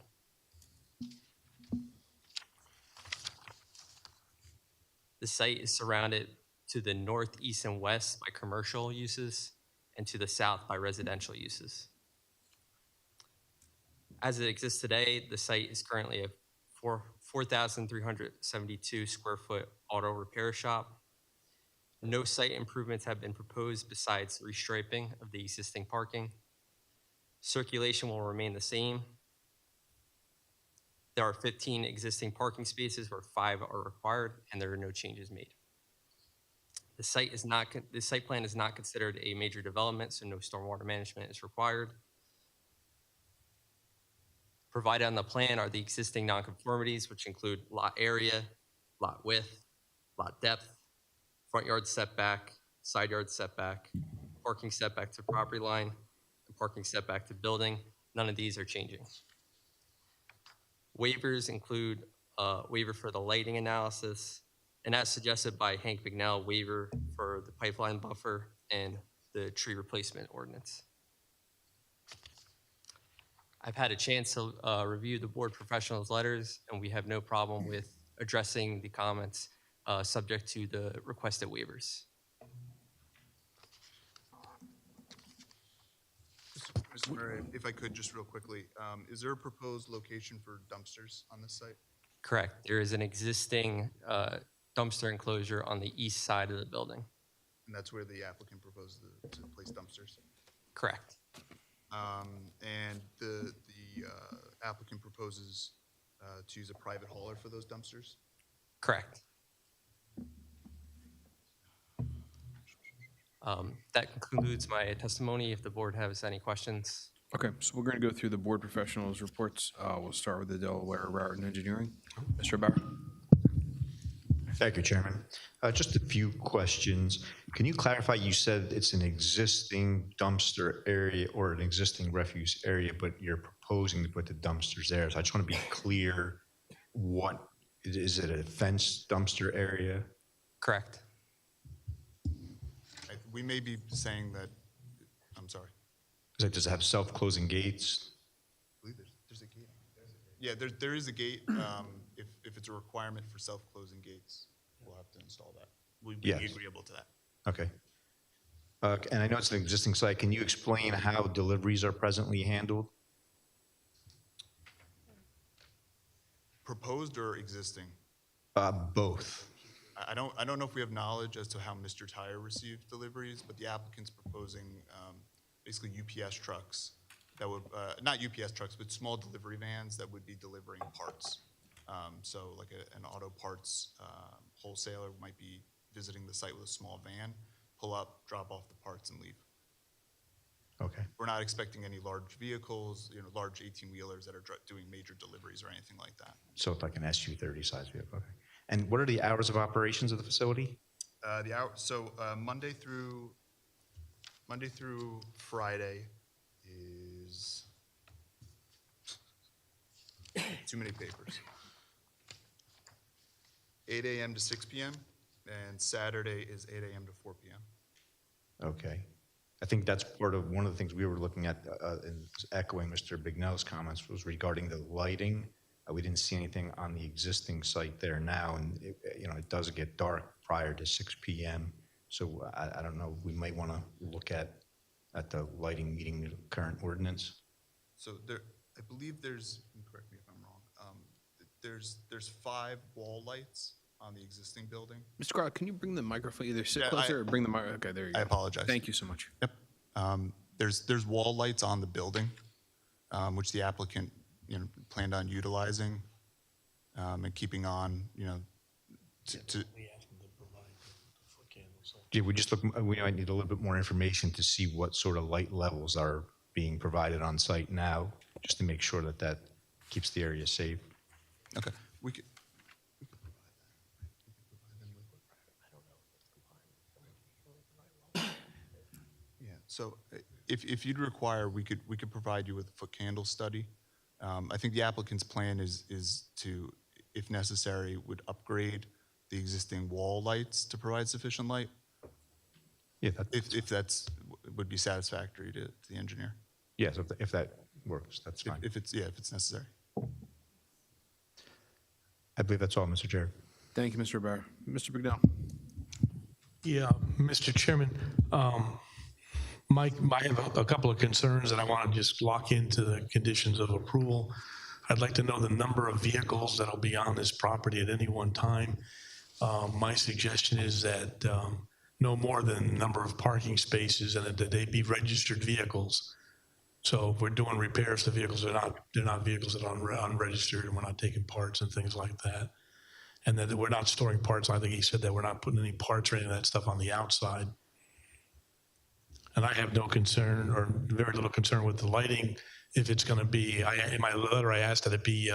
The site is surrounded to the north, east, and west by commercial uses and to the south by residential uses. As it exists today, the site is currently a 4,372 square foot auto repair shop. No site improvements have been proposed besides restriping of the existing parking. Circulation will remain the same. There are 15 existing parking spaces where 5 are required, and there are no changes made. The site plan is not considered a major development, so no stormwater management is required. Provided on the plan are the existing nonconformities, which include lot area, lot width, lot depth, front yard setback, side yard setback, parking setback to property line, and parking setback to building. None of these are changing. Waivers include a waiver for the lighting analysis, and as suggested by Hank McNell, waiver for the pipeline buffer and the tree replacement ordinance. I've had a chance to review the board professionals' letters, and we have no problem with addressing the comments subject to the requested waivers. Mr. Murray, if I could, just real quickly, is there a proposed location for dumpsters on this site? Correct. There is an existing dumpster enclosure on the east side of the building. And that's where the applicant proposed to place dumpsters? Correct. And the applicant proposes to use a private hauler for those dumpsters? Correct. That concludes my testimony. If the board has any questions. Okay, so we're going to go through the board professionals' reports. We'll start with the Delaware Route and Engineering. Mr. Bauer? Thank you, Chairman. Just a few questions. Can you clarify, you said it's an existing dumpster area or an existing refuse area, but you're proposing to put the dumpsters there. So I just want to be clear, what, is it a fenced dumpster area? Correct. We may be saying that, I'm sorry. Does it have self-closing gates? I believe there's a gate. Yeah, there is a gate. If it's a requirement for self-closing gates, we'll have to install that. We'd be Yes. agreeable to that. Okay. And I know it's an existing site. Can you explain how deliveries are presently handled? Proposed or existing? Both. I don't know if we have knowledge as to how Mr. Tire received deliveries, but the applicant's proposing basically UPS trucks that would, not UPS trucks, but small delivery vans that would be delivering parts. So like an auto parts wholesaler might be visiting the site with a small van, pull up, drop off the parts and leave. Okay. We're not expecting any large vehicles, large 18-wheelers that are doing major deliveries or anything like that. So it's like an SU-30 size vehicle. Okay. And what are the hours of operations of the facility? Monday through Friday is too many papers. 8 a.m. to 6 p.m. and Saturday is 8 a.m. to 4 p.m. Okay. I think that's part of one of the things we were looking at, and echoing Mr. Bignell's comments, was regarding the lighting. We didn't see anything on the existing site there now, and it does get dark prior to 6 p.m. So I don't know, we might want to look at the lighting meeting the current ordinance. So I believe there's, and correct me if I'm wrong, there's 5 wall lights on the existing building. Mr. Crowd, can you bring the microphone, either sit Yeah, closer or bring the mic? Okay, there you go. I apologize. Thank you so much. Yep. There's wall lights on the building, which the applicant planned on utilizing and keeping on. Yeah, we might need a little bit more information to see what sort of light levels are being provided on site now, just to make sure that keeps the area safe. Okay, we could. Yeah. So if you'd require, we could provide you with a foot candle study. I think the applicant's plan is to, if necessary, would upgrade the existing wall lights to provide sufficient light. Yeah, if that's would be satisfactory to the engineer. Yes, if that works, that's fine. If it's necessary. I believe that's all, Mr. Chair. Thank you, Mr. Bauer. Mr. Bignell? Yeah, Mr. Chairman, Mike, I have a couple of concerns that I want to just lock into the conditions of approval. I'd like to know the number of vehicles that'll be on this property at any one time. My suggestion is that no more than the number of parking spaces, and that they be registered vehicles. So if we're doing repairs to vehicles, they're not vehicles that are unregistered, and we're not taking parts and things like that. And that we're not storing parts. I think he said that we're not putting any parts or any of that stuff on the outside. And I have no concern, or very little concern, with the lighting if it's going to be, in my letter, I asked that it be,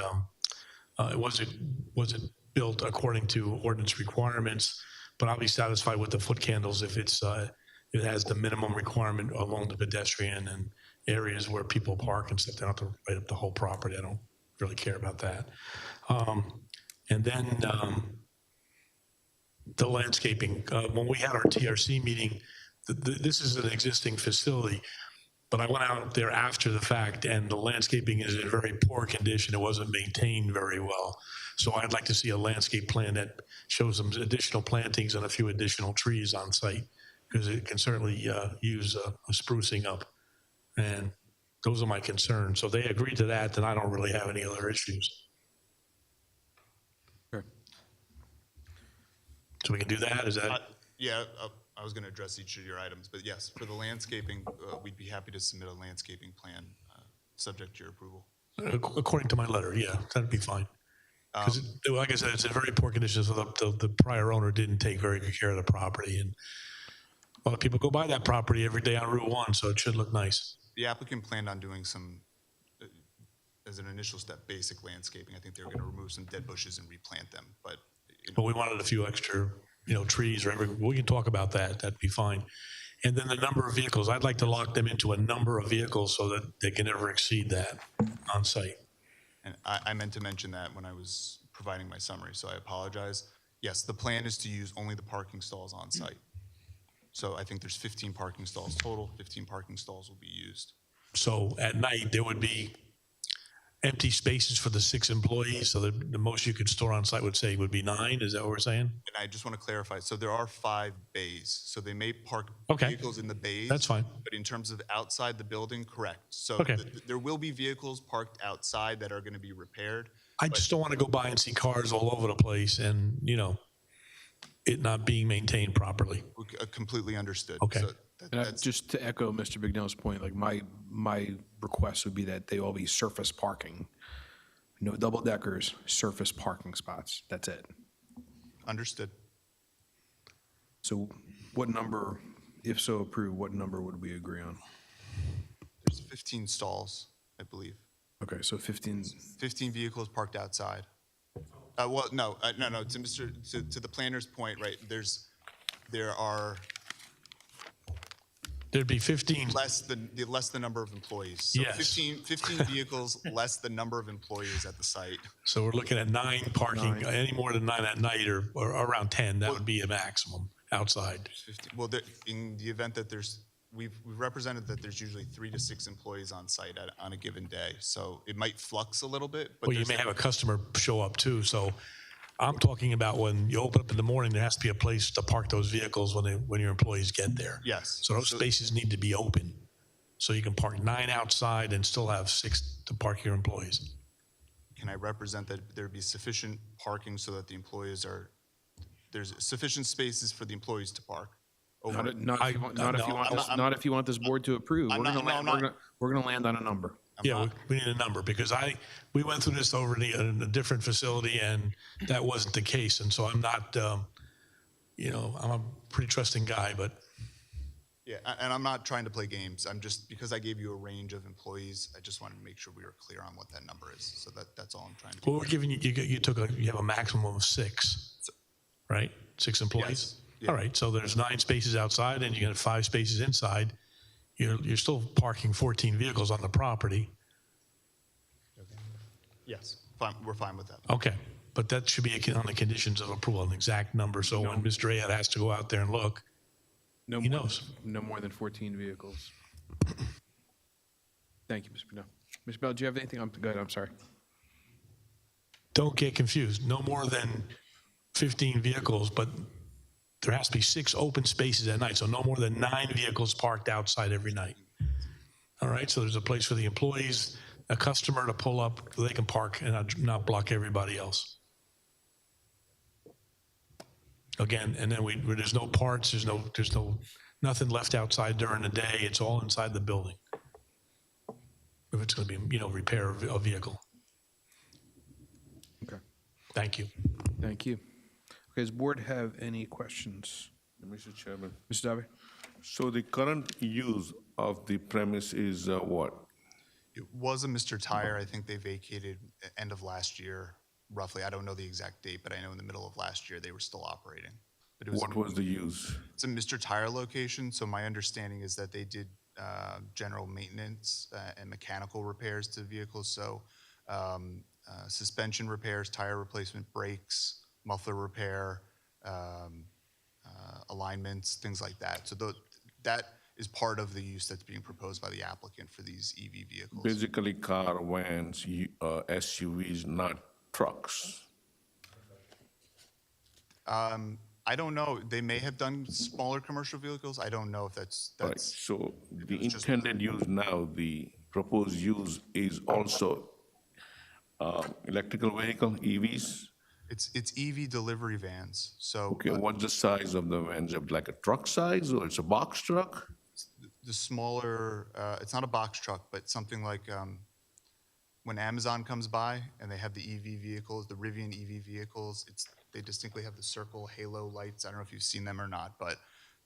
was it built according to ordinance requirements? But I'll be satisfied with the foot candles if it has the minimum requirement along the pedestrian and areas where people park and stuff. They don't have to write up the whole property. I don't really care about that. And then the landscaping. When we had our TRC meeting, this is an existing facility, but I went out there after the fact, and the landscaping is in very poor condition. It wasn't maintained very well. So I'd like to see a landscape plan that shows some additional plantings and a few additional trees on site, because it can certainly use a sprucing up. And those are my concerns. So they agreed to that, then I don't really have any other issues. Sure. So we can do that? Is that? Yeah, I was going to address each of your items, but yes, for the landscaping, we'd be happy to submit a landscaping plan subject to your approval. According to my letter, yeah, that'd be fine. Because, like I said, it's in very poor condition, so the prior owner didn't take very good care of the property. And a lot of people go by that property every day on Route 1, so it should look nice. The applicant planned on doing some, as an initial step, basic landscaping. I think they were going to remove some dead bushes and replant them, but. But we wanted a few extra, trees or we can talk about that. That'd be fine. And then the number of vehicles, I'd like to lock them into a number of vehicles so that they can never exceed that on site. And I meant to mention that when I was providing my summary, so I apologize. Yes, the plan is to use only the parking stalls on site. So I think there's 15 parking stalls total, 15 parking stalls will be used. So at night, there would be empty spaces for the 6 employees, so the most you could store on site would be 9, is that what we're saying? And I just want to clarify, so there are 5 bays, so they may park vehicles in the bays. That's fine. But in terms of outside the building, correct. So Okay. there will be vehicles parked outside that are going to be repaired. I just don't want to go by and see cars all over the place and, it not being maintained properly. Completely understood. Okay. So Just to echo Mr. Bignell's point, like my request would be that they all be surface parking. No double deckers, surface parking spots. That's it. Understood. So what number, if so approved, what number would we agree on? There's 15 stalls, I believe. Okay, so 15. 15 vehicles parked outside. No. To the planner's point, right? There'd be 15. Less the number of employees. So Yes. 15 vehicles less the number of employees at the site. So we're looking at 9 parking, any more than 9 at night or around 10, that would be a maximum outside. 15, well, in the event that we've represented that there's usually 3 to 6 employees on site on a given day. So it might flux a little bit. But Well, you may have a customer show up too. So I'm talking about when you open up in the morning, there has to be a place to park those vehicles when your employees get there. Yes. So those spaces need to be open. So you can park 9 outside and still have 6 to park your employees. Can I represent that there be sufficient parking so that there's sufficient spaces for the employees to park? Not if you want this board to approve. We're going to land on a number. Yeah, we need a number because we went through this over in a different facility and that wasn't the case. And so I'm not, I'm a pretty trusting guy, but. Yeah, and I'm not trying to play games. I'm just, because I gave you a range of employees, I just wanted to make sure we were clear on what that number is. So that's all I'm trying to do. Well, we're giving you have a maximum of 6, right? 6 employees? Yes. Yeah. All right, so there's 9 spaces outside and you got 5 spaces inside. You're still parking 14 vehicles on the property. Yes, fine, we're fine with that. Okay, but that should be on the conditions of approval, an exact number. So when Mr. Ayad has to go out there and look, he knows. No more than 14 vehicles. Thank you, Mr. Bell. Mr. Bell, do you have anything? Go ahead, I'm sorry. Don't get confused. No more than 15 vehicles, but there has to be 6 open spaces at night. So no more than 9 vehicles parked outside every night. All right, so there's a place for the employees, a customer to pull up so they can park and not block everybody else. Again, and then there's no parts, there's nothing left outside during the day. It's all inside the building. If it's going to be, repair a vehicle. Okay. Thank you. Thank you. Okay, does the board have any questions? Mr. Chairman. Mr. Dabe? So the current use of the premise is what? It was a Mr. Tire. I think they vacated end of last year, roughly. I don't know the exact date, but I know in the middle of last year they were still operating. But it What was the use? It's a Mr. Tire location, so my understanding is that they did general maintenance and mechanical repairs to vehicles. So suspension repairs, tire replacement, brakes, muffler repair, alignments, things like that. So that is part of the use that's being proposed by the applicant for these EV vehicles. Basically car, vans, SUVs, not trucks. I don't know. They may have done smaller commercial vehicles. I don't know if that's. Right, so the intended use now, the proposed use is also electrical vehicle, EVs? It's EV delivery vans. So Okay, what's the size of the vans? Like a truck size or it's a box truck? the smaller, it's not a box truck, but something like when Amazon comes by and they have the EV vehicles, the Rivian EV vehicles, they distinctly have the circle halo lights. I don't know if you've seen them or not, but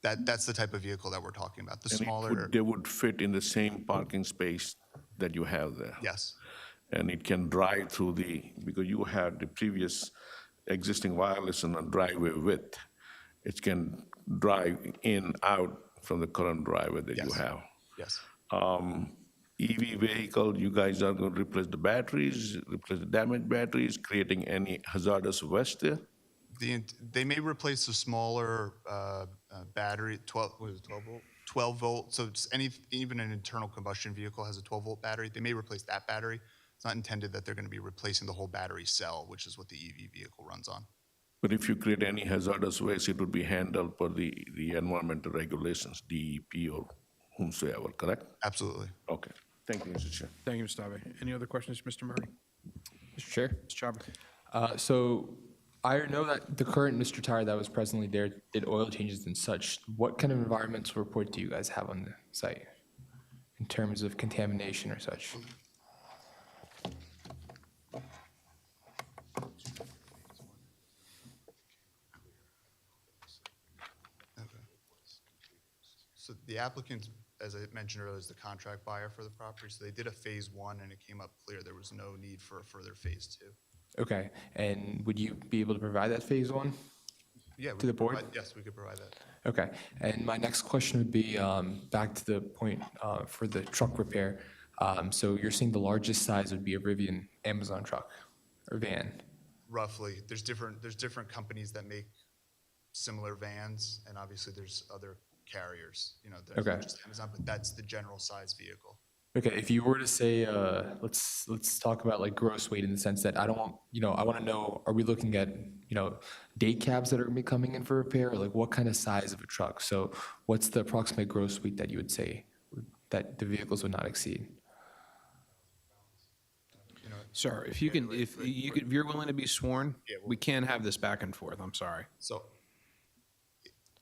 that's the type of vehicle that we're talking about. The And smaller. they would fit in the same parking space that you have there? Yes. And it can drive through because you had the previous existing wireless on a driveway width. It can drive in, out from the current driveway that you have. Yes. EV vehicle, you guys are going to replace the batteries, replace the damaged batteries, creating any hazardous waste there? They may replace a smaller battery, 12 volt? 12 volt, so even an internal combustion vehicle has a 12 volt battery. They may replace that battery. It's not intended that they're going to be replacing the whole battery cell, which is what the EV vehicle runs on. But if you create any hazardous waste, it would be handled per the environmental regulations, DEP or whomsoever, correct? Absolutely. Okay. Thank you, Mr. Chair. Thank you, Mr. Abe. Any other questions, Mr. Murray? Mr. Chair? Mr. Chhabra? So I know that the current Mr. Tire that was presently there did oil changes and such. What kind of environmental report do you guys have on the site in terms of contamination or such? So the applicant, as I mentioned earlier, is the contract buyer for the property. So they did a phase one and it came up clear there was no need for a further phase two. Okay, and would you be able to provide that phase one? Yeah. we To the could board? Yes, we could provide that. Okay, and my next question would be back to the point for the truck repair. So you're saying the largest size would be a Rivian Amazon truck or van? Roughly, there's different companies that make similar vans, and obviously there's other carriers, there's Okay. not just Amazon, but that's the general size vehicle. Okay, if you were to say, let's talk about like gross weight in the sense that I want to know, are we looking at, day cabs that are gonna be coming in for repair, or like what kind of size of a truck? So what's the approximate gross weight that you would say that the vehicles would not exceed? Sir, if you're willing to be sworn, we can't have this back and forth. I'm sorry. So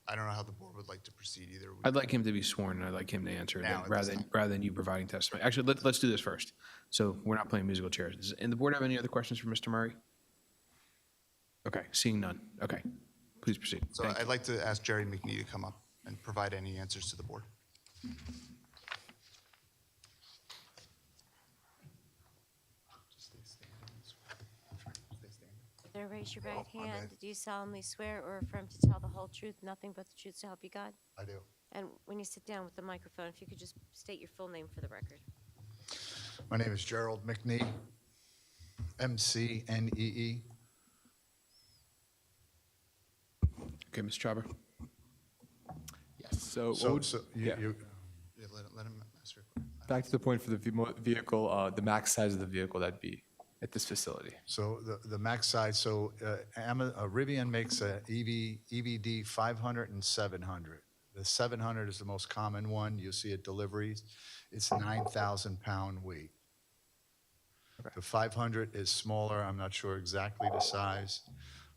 I don't know how the board would like to proceed either. I'd like him to be sworn, and I'd like him to answer it Now, at rather this than you providing testimony. Actually, let's do this first. So we're not playing musical chairs. And the board have any other questions for Mr. Murray? Okay, seeing none. Okay, please proceed. So Thank you. I'd like to ask Jerry McNee to come up and provide any answers to the board. Sir, raise your right hand. Do you solemnly swear or affirm to tell the whole truth, nothing but the truth, so help you God? I do. And when you sit down with the microphone, if you could just state your full name for the record. My name is Gerald McNee, McNee. Okay, Mr. Chhabra. Yes, so, So yeah. Yeah, let him ask your question. Back to the point for the vehicle, the max size of the vehicle that'd be at this facility. So the max size, Rivian makes a EVD 500 and 700. The 700 is the most common one. You'll see at deliveries. It's 9,000-pound weight. Okay. The 500 is smaller. I'm not sure exactly the size.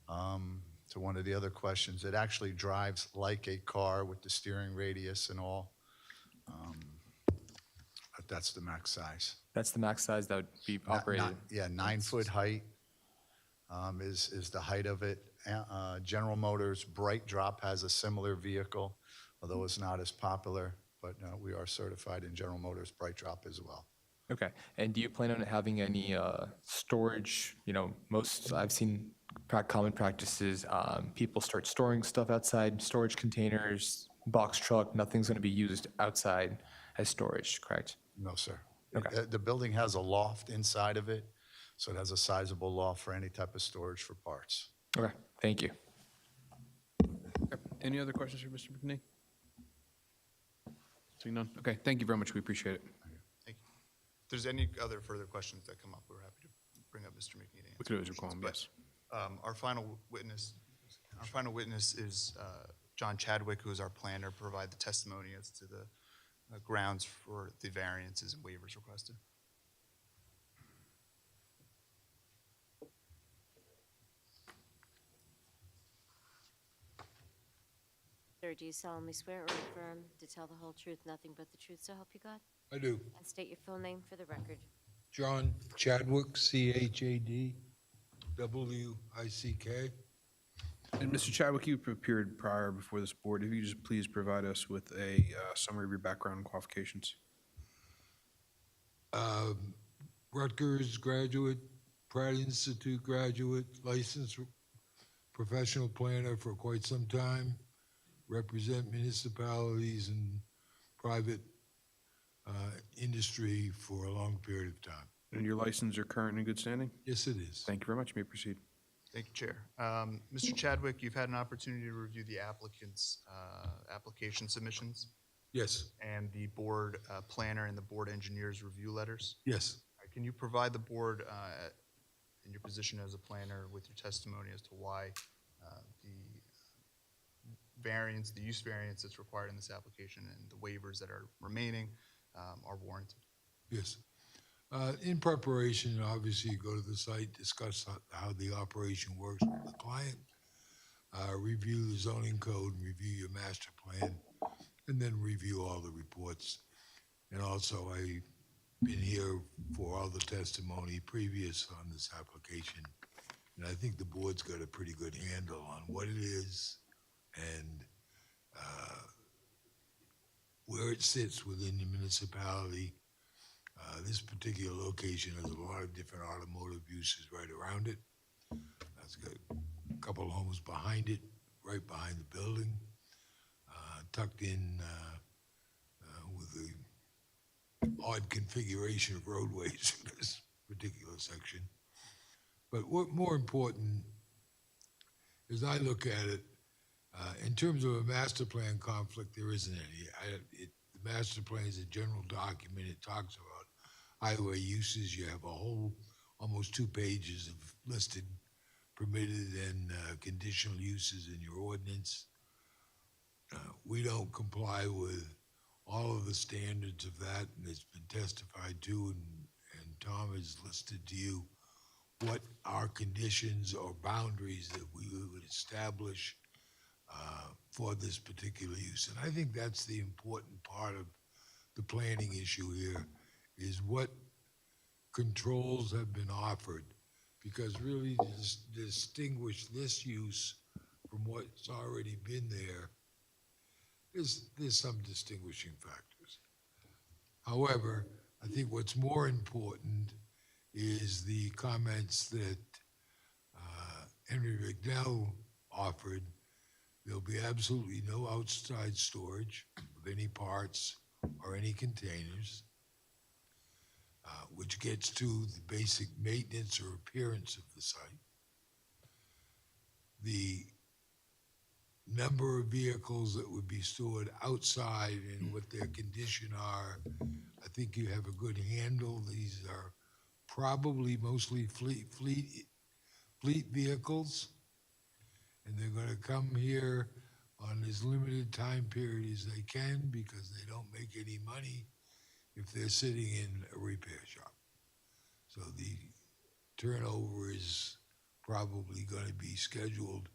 To one of the other questions, it actually drives like a car with the steering radius and all. But that's the max size. That's the max size that would be operated. 9-foot height is the height of it. General Motors Bright Drop has a similar vehicle, although it's not as popular, but we are certified in General Motors Bright Drop as well. Okay. And do you plan on having any storage? You know, most I've seen common practices, people start storing stuff outside, storage containers, box truck, nothing's going to be used outside as storage, correct? No, sir. Okay. The building has a loft inside of it, so it has a sizable loft for any type of storage for parts. Okay. Thank you. Any other questions for Mr. McNee? Seeing none? Okay, thank you very much. We appreciate it. Thank you. If there's any other further questions that come up, we're happy to bring up Mr. McNee to answer. We could always recall him, yes. Our final witness is John Chadwick, who is our planner, provide the testimony as to the grounds for the variances and waivers requested. Sir, do you solemnly swear or affirm to tell the whole truth, nothing but the truth, so help you God? I do. And state your full name for the record. John Chadwick, Chadwick. And Mr. Chadwick, you've appeared prior before this board. If you just please provide us with a summary of your background and qualifications. Rutgers graduate, Pratt Institute graduate, licensed professional planner for quite some time, represent municipalities and private industry for a long period of time. And your license are current and in good standing? Yes, it is. Thank you very much. You may proceed. Thank you, Chair. Mr. Chadwick, you've had an opportunity to review the applicant's application submissions Yes, and the board planner and the board engineer's review letters. yes. Can you provide the board, in your position as a planner, with your testimony as to why the variance, the use variance that's required in this application and the waivers that are remaining are warranted? Yes. In preparation, obviously, you go to the site, discuss how the operation works with the client, review the zoning code, review your master plan, and then review all the reports. And also, I've been here for all the testimony previous on this application. And I think the board's got a pretty good handle on what it is and where it sits within the municipality. This particular location has a lot of different automotive uses right around it. It's got a couple homes behind it, right behind the building, tucked in with the odd configuration of roadways in this particular section. But what more important, as I look at it, in terms of a master plan conflict, there isn't any. The master plan is a general document. It talks about highway uses. You have a whole, almost 2 pages of listed permitted and conditional uses in your ordinance. We don't comply with all of the standards of that, and it's been testified to, and Tom has listed to you what our conditions or boundaries that we would establish for this particular use. And I think that's the important part of the planning issue here, is what controls have been offered, because really to distinguish this use from what's already been there, there's some distinguishing factors. However, I think what's more important is the comments that Henry Rignell offered. There'll be absolutely no outside storage of any parts or any containers, which gets to the basic maintenance or appearance of the site. The number of vehicles that would be stored outside and what their condition are, I think you have a good handle. These are probably mostly fleet vehicles, and they're going to come here on as limited time period as they can, because they don't make any money if they're sitting in a repair shop. So the turnover is probably going to be scheduled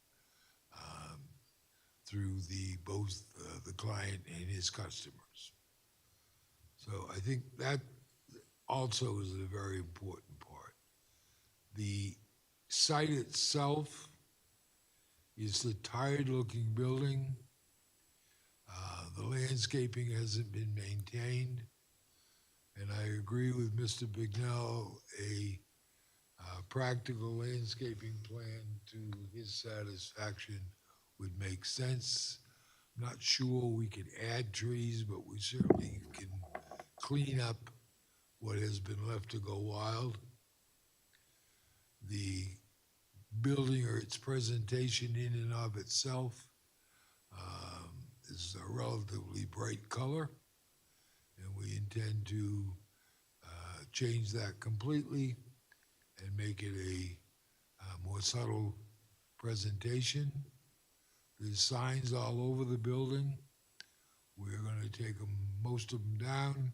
through both the client and his customers. So I think that also is a very important part. The site itself is a tired-looking building. The landscaping hasn't been maintained, And I agree with Mr. Bignell, a practical landscaping plan to his satisfaction would make sense. I'm not sure we can add trees, but we certainly can clean up what has been left to go wild. The building or its presentation in and of itself is a relatively bright color, and we intend to change that completely and make it a more subtle presentation. There's signs all over the building. We're going to take most of them down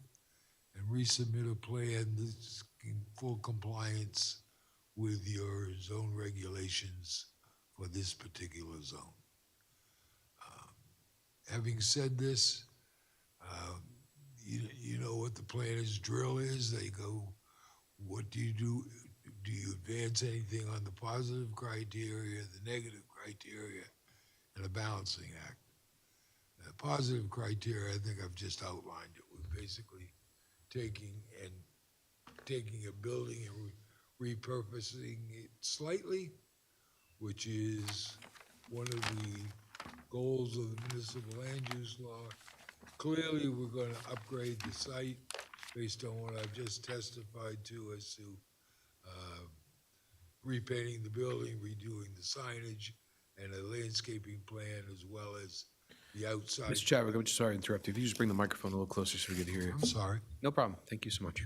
and resubmit a plan that's in full compliance with your zone regulations for this particular zone. Having said this, you know what the planner's drill is. They go, what do you do? Do you advance anything on the positive criteria, the negative criteria, and a balancing act? The positive criteria, I think I've just outlined it. We're basically taking a building and repurposing it slightly, which is one of the goals of the municipal land use law. Clearly, we're going to upgrade the site based on what I've just testified to as to repainting the building, redoing the signage, and a landscaping plan, as well as the outside. Mr. Chadwick, I'm just sorry to interrupt you. If you just bring the microphone a little closer so we can hear you. I'm sorry. No problem. Thank you so much.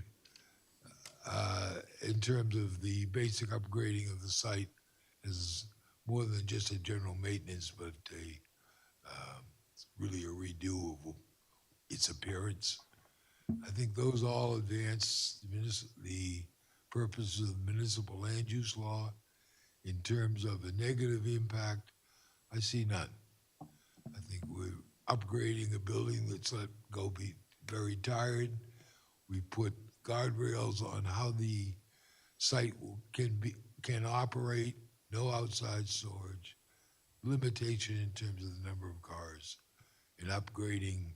In terms of the basic upgrading of the site is more than just a general maintenance, but really a redo of its appearance. I think those all advance the purpose of the municipal land use law. In terms of a negative impact, I see none. I think we're upgrading a building that's let go be very tired. We put guardrails on how the site can operate, no outside storage, limitation in terms of the number of cars, and upgrading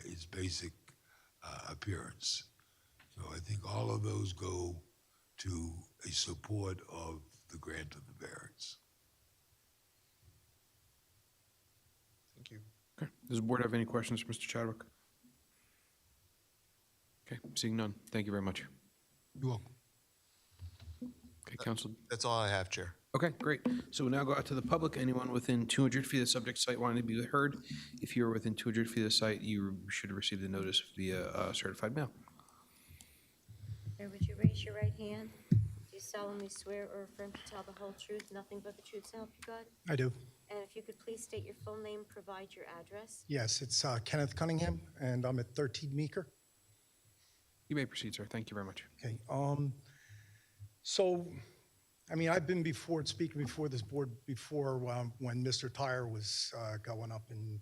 its basic appearance. So I think all of those go to a support of the grant of the variance. Thank you. Okay. Does the board have any questions for Mr. Chadwick? Okay, seeing none. Thank you very much. You're welcome. Okay, counsel. That's all I have, Chair. Okay, great. So we'll now go out to the public. Anyone within 200 feet of the subject site wanting to be heard? If you're within 200 feet of the site, you should have received the notice via certified mail. Sir, would you raise your right hand? Do you solemnly swear or affirm to tell the whole truth, nothing but the truth, so help you God? I do. And if you could please state your full name, provide your address. Yes, it's Kenneth Cunningham, and I'm at 13 Meeker. You may proceed, sir. Thank you very much. Okay. So, I mean, I've been speaking before this board before when Mr. Tyre was going up, and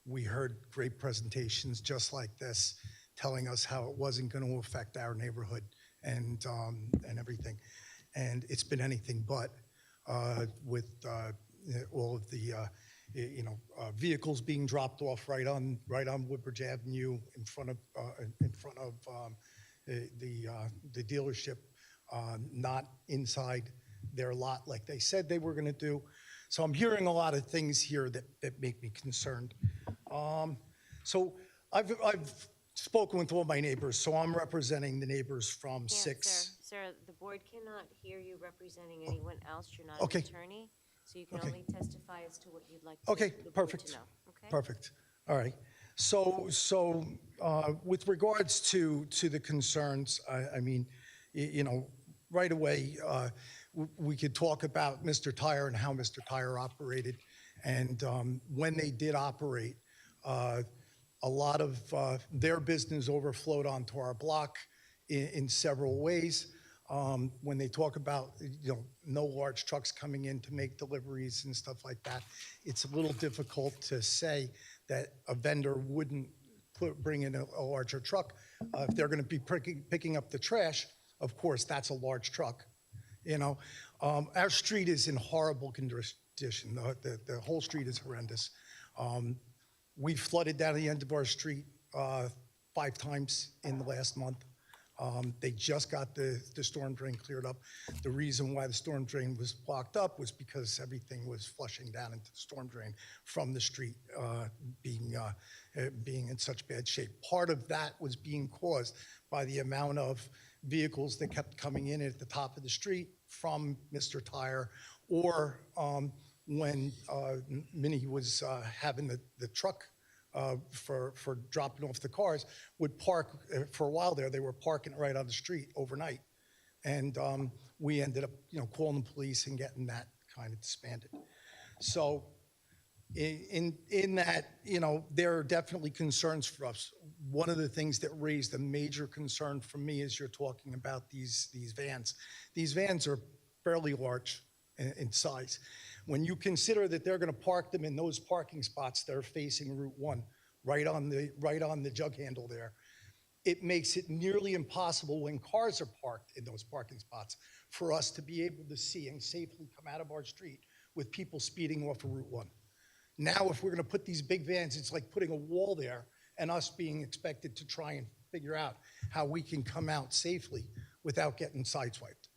we heard great presentations just like this, telling us how it wasn't going to affect our neighborhood and everything. And it's been anything but with all of the vehicles being dropped off right on Woodbridge Avenue in front of the dealership, not inside their lot like they said they were going to do. So I'm hearing a lot of things here that make me concerned. So I've spoken with all my neighbors, so I'm representing the neighbors from 6. Sir, the board cannot hear you representing anyone else. You're not Okay. an attorney, so you can Okay. only testify as to what you'd like Okay, the board perfect. to know. Okay? Perfect. All right. So with regards to the concerns, I mean, right away, we could talk about Mr. Tyre and how Mr. Tyre operated. And when they did operate, a lot of their business overflowed onto our block in several ways. When they talk about, no large trucks coming in to make deliveries and stuff like that, it's a little difficult to say that a vendor wouldn't bring in a larger truck. If they're going to be picking up the trash, of course, that's a large truck. Our street is in horrible condition. The whole street is horrendous. We flooded down the end of our street 5 times in the last month. They just got the storm drain cleared up. The reason why the storm drain was blocked up was because everything was flushing down into the storm drain from the street being in such bad shape. Part of that was being caused by the amount of vehicles that kept coming in at the top of the street from Mr. Tire, or when Minnie was having the truck for dropping off the cars, would park for a while there. They were parking right on the street overnight, and we ended up, calling the police and getting that kind of disbanded. So, in that, there are definitely concerns for us. One of the things that raised a major concern for me is you're talking about these vans. These vans are fairly large in size. When you consider that they're going to park them in those parking spots that are facing Route 1, right on the jug handle there, it makes it nearly impossible when cars are parked in those parking spots for us to be able to see and safely come out of our street with people speeding off of Route 1. Now, if we're going to put these big vans, it's like putting a wall there and us being expected to try and figure out how we can come out safely without getting sideswiped.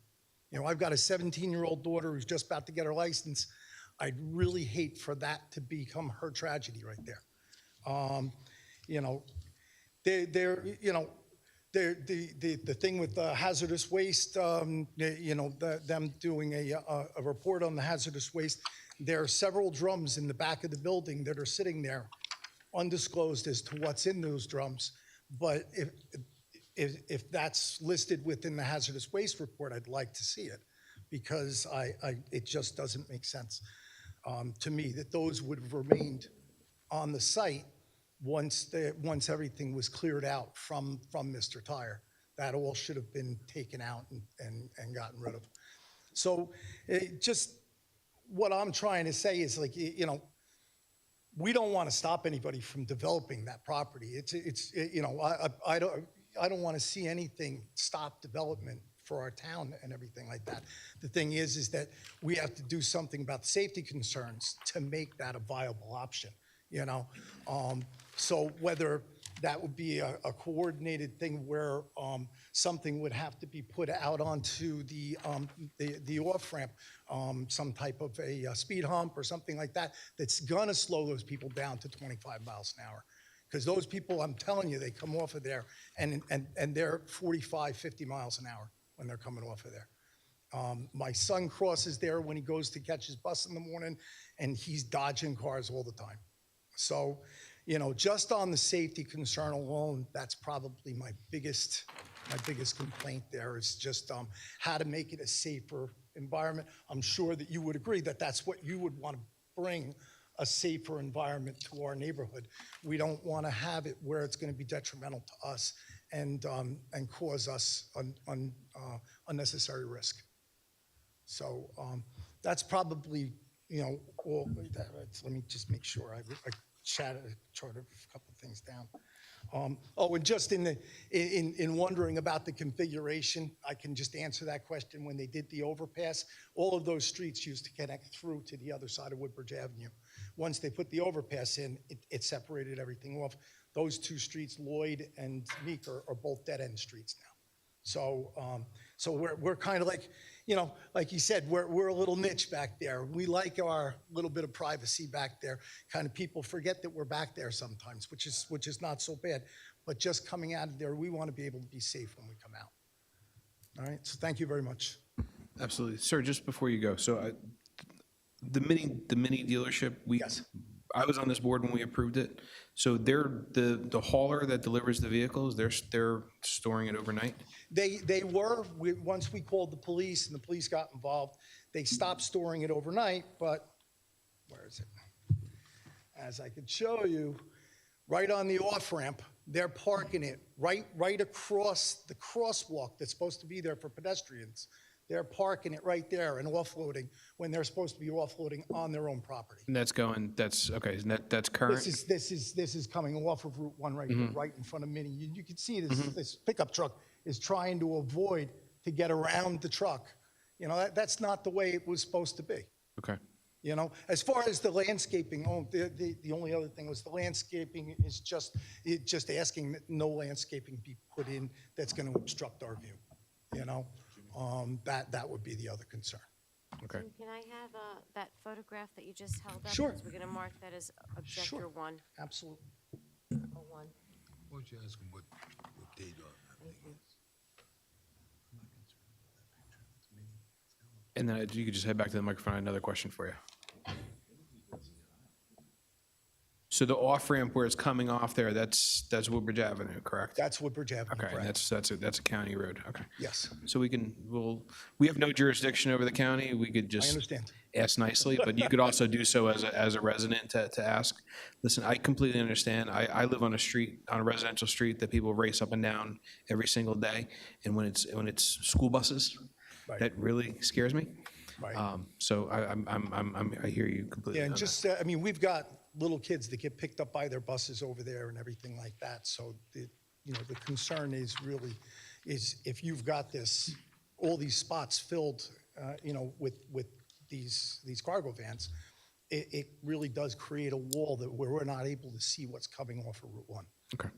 I've got a 17-year-old daughter who's just about to get her license. I'd really hate for that to become her tragedy right there. The thing with the hazardous waste, them doing a report on the hazardous waste, there are several drums in the back of the building that are sitting there undisclosed as to what's in those drums. But if that's listed within the hazardous waste report, I'd like to see it, because it just doesn't make sense to me that those would have remained on the site once everything was cleared out from Mr. Tire. That all should have been taken out and gotten rid of. So just what I'm trying to say is, we don't want to stop anybody from developing that property. I don't want to see anything stop development for our town and everything like that. The thing is that we have to do something about the safety concerns to make that a viable option, So whether that would be a coordinated thing where something would have to be put out onto the off-ramp, some type of a speed hump or something like that, that's gonna slow those people down to 25 miles an hour. Because those people, I'm telling you, they come off of there and they're 45, 50 miles an hour when they're coming off of there. My son crosses there when he goes to catch his bus in the morning, and he's dodging cars all the time. So, just on the safety concern alone, that's probably my biggest complaint there, is just how to make it a safer environment. I'm sure that you would agree that that's what you would want to bring, a safer environment to our neighborhood. We don't want to have it where it's going to be detrimental to us and cause us unnecessary risk. So that's probably, all. Let me just make sure I charted a couple of things down. And just in wondering about the configuration, I can just answer that question. When they did the overpass, all of those streets used to connect through to the other side of Woodbridge Avenue. Once they put the overpass in, it separated everything off. Those two streets, Lloyd and Meek, are both dead-end streets now. So we're kind of like, like you said, we're a little niche back there. We like our little bit of privacy back there. Kind of people forget that we're back there sometimes, which is not so bad. But just coming out of there, we want to be able to be safe when we come out. All right, so thank you very much. Absolutely. Sir, just before you go, so the mini dealership, I was on this board when we approved it. So they're the hauler that delivers the vehicles, they're storing it overnight? They were. Once we called the police and the police got involved, they stopped storing it overnight, but where is it? As I could show you, right on the off-ramp, they're parking it right across the crosswalk that's supposed to be there for pedestrians. They're parking it right there and offloading when they're supposed to be offloading on their own property. And that's okay, that's current? This is coming off of Route 1 right here, right in front of Minnie. You can see this pickup truck is trying to avoid to get around the truck. That's not the way it was supposed to be. Okay. You know, as far as the landscaping, the only other thing was the landscaping is just asking that no landscaping be put in that's going to obstruct our view. You know, that would be the other concern. Okay. Tim, can I have that photograph that you just held up? Sure. Because we're going to mark that as objector Sure. 1. Absolutely. Or 1. Why don't you ask him what date on that thing is? And then you could just head back to the microphone. I have another question for you. So the off-ramp where it's coming off there, that's Woodbridge Avenue, correct? That's Woodbridge Avenue, Okay, and correct. that's a county road, okay. Yes. So we have no jurisdiction over the county, we could just. I understand. Ask nicely, but you could also do so as a resident to ask. Listen, I completely understand. I live on a residential street that people race up and down every single day, and when it's school buses, Right. that really scares me. Right. So I hear you completely. Yeah, and on just, I mean, we've got little kids that get picked up by their buses over there and everything like that. So, the concern is really, is if you've got all these spots filled, with these cargo vans, it really does create a wall where we're not able to see what's coming off of Route 1. Okay,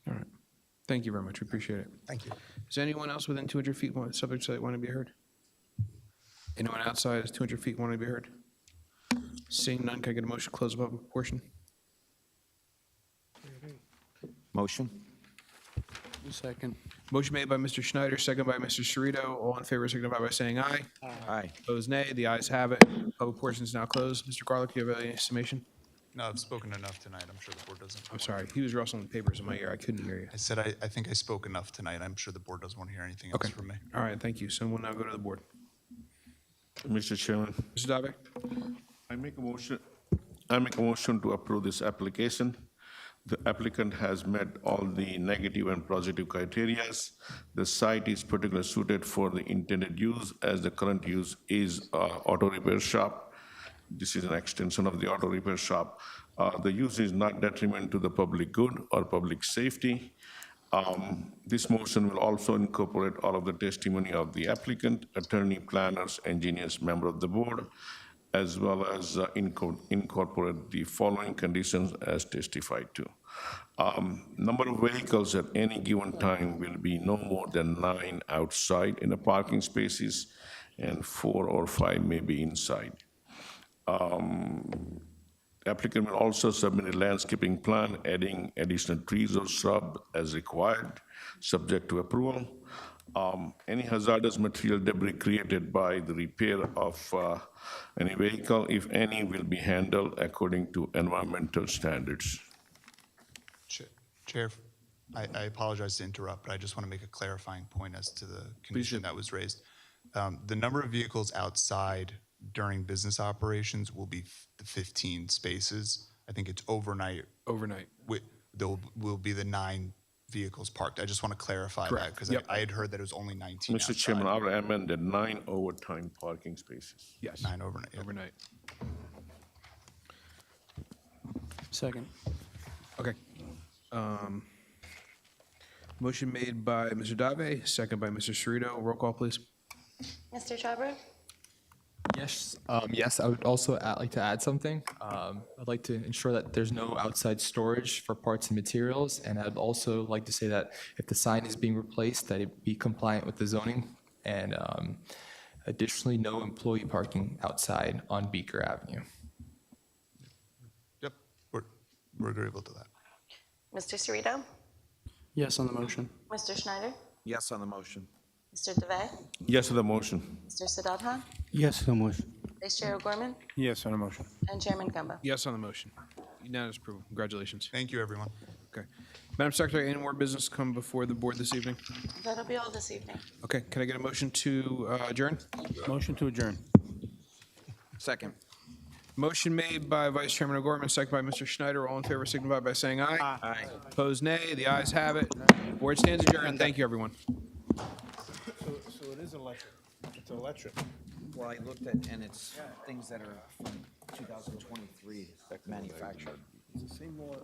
all right. Thank you very much, we appreciate it. Thank you. Is there anyone else within 200 feet subject to want to be heard? Anyone outside is 200 feet want to be heard? Seeing none, can I get a motion to close the public portion? Motion? Second. Motion made by Mr. Schneider, second by Mr. Cerrito. All in favor signify by saying aye. Aye. Opposed, nay. The ayes have it. Public portion is now closed. Mr. Garlick, do you have any summation? No, I've spoken enough tonight. I'm sure the board doesn't. I'm sorry, he was rustling papers in my ear. I couldn't hear you. I said I think I spoke enough tonight. I'm sure the board doesn't want to hear anything else Okay. from me. All right, thank you. So we'll now go to the board. Mr. Chairman, Mr. Dave? I make a motion to approve this application. The applicant has met all the negative and positive criterias. The site is particularly suited for the intended use, as the current use is auto repair shop. This is an extension of the auto repair shop. The use is not detriment to the public good or public safety. This motion will also incorporate all of the testimony of the applicant, attorney, planners, engineers, member of the board, as well as incorporate the following conditions as testified to. Number of vehicles at any given time will be no more than 9 outside in the parking spaces, and 4 or 5 may be inside. Applicant will also submit a landscaping plan, adding additional trees or shrub as required, subject to approval. Any hazardous material debris created by the repair of any vehicle, if any, will be handled according to environmental standards. Chair, I apologize to interrupt, but I just want to make a clarifying point as to the condition that was raised. The number of vehicles outside during business operations will be the 15 spaces. I think it's overnight. Overnight. There will be the 9 vehicles parked. I just want to clarify that, because I had heard that it was only 19 Mr. outside. Chairman, I would amend that 9 overtime parking spaces. Yes. 9 overnight. yeah. Overnight. Second. Okay. Motion made by Mr. Dave, second by Mr. Cerrito. Roll call, please. Mr. Charbonneau? Yes, yes, I would also like to add something. I'd like to ensure that there's no outside storage for parts and materials, and I'd also like to say that if the sign is being replaced, that it be compliant with the zoning, and additionally, no employee parking outside on Beaker Avenue. Yep, we're agreeable to that. Mr. Cerrito? Yes on the motion. Mr. Schneider? Yes on the motion. Mr. DeVay? Yes to the motion. Mr. Siddhartha? Yes on the motion. Vice Chair O'Gorman? Yes on the motion. And Chairman Gumbo? Yes on the motion. Unanimous approval. Congratulations. Thank you, everyone. Okay. Madam Secretary, any more business come before the board this evening? That'll be all this evening. Okay, can I get a motion to adjourn? Motion to adjourn. Second. Motion made by Vice Chairman O'Gorman, second by Mr. Schneider. All in favor signify by saying aye. Aye. Opposed, nay. The ayes have it. Board stands adjourned. Thank you, everyone. So it is electric. It's electric. Well, I looked at, and it's things that are from 2023 manufactured. It's the same law.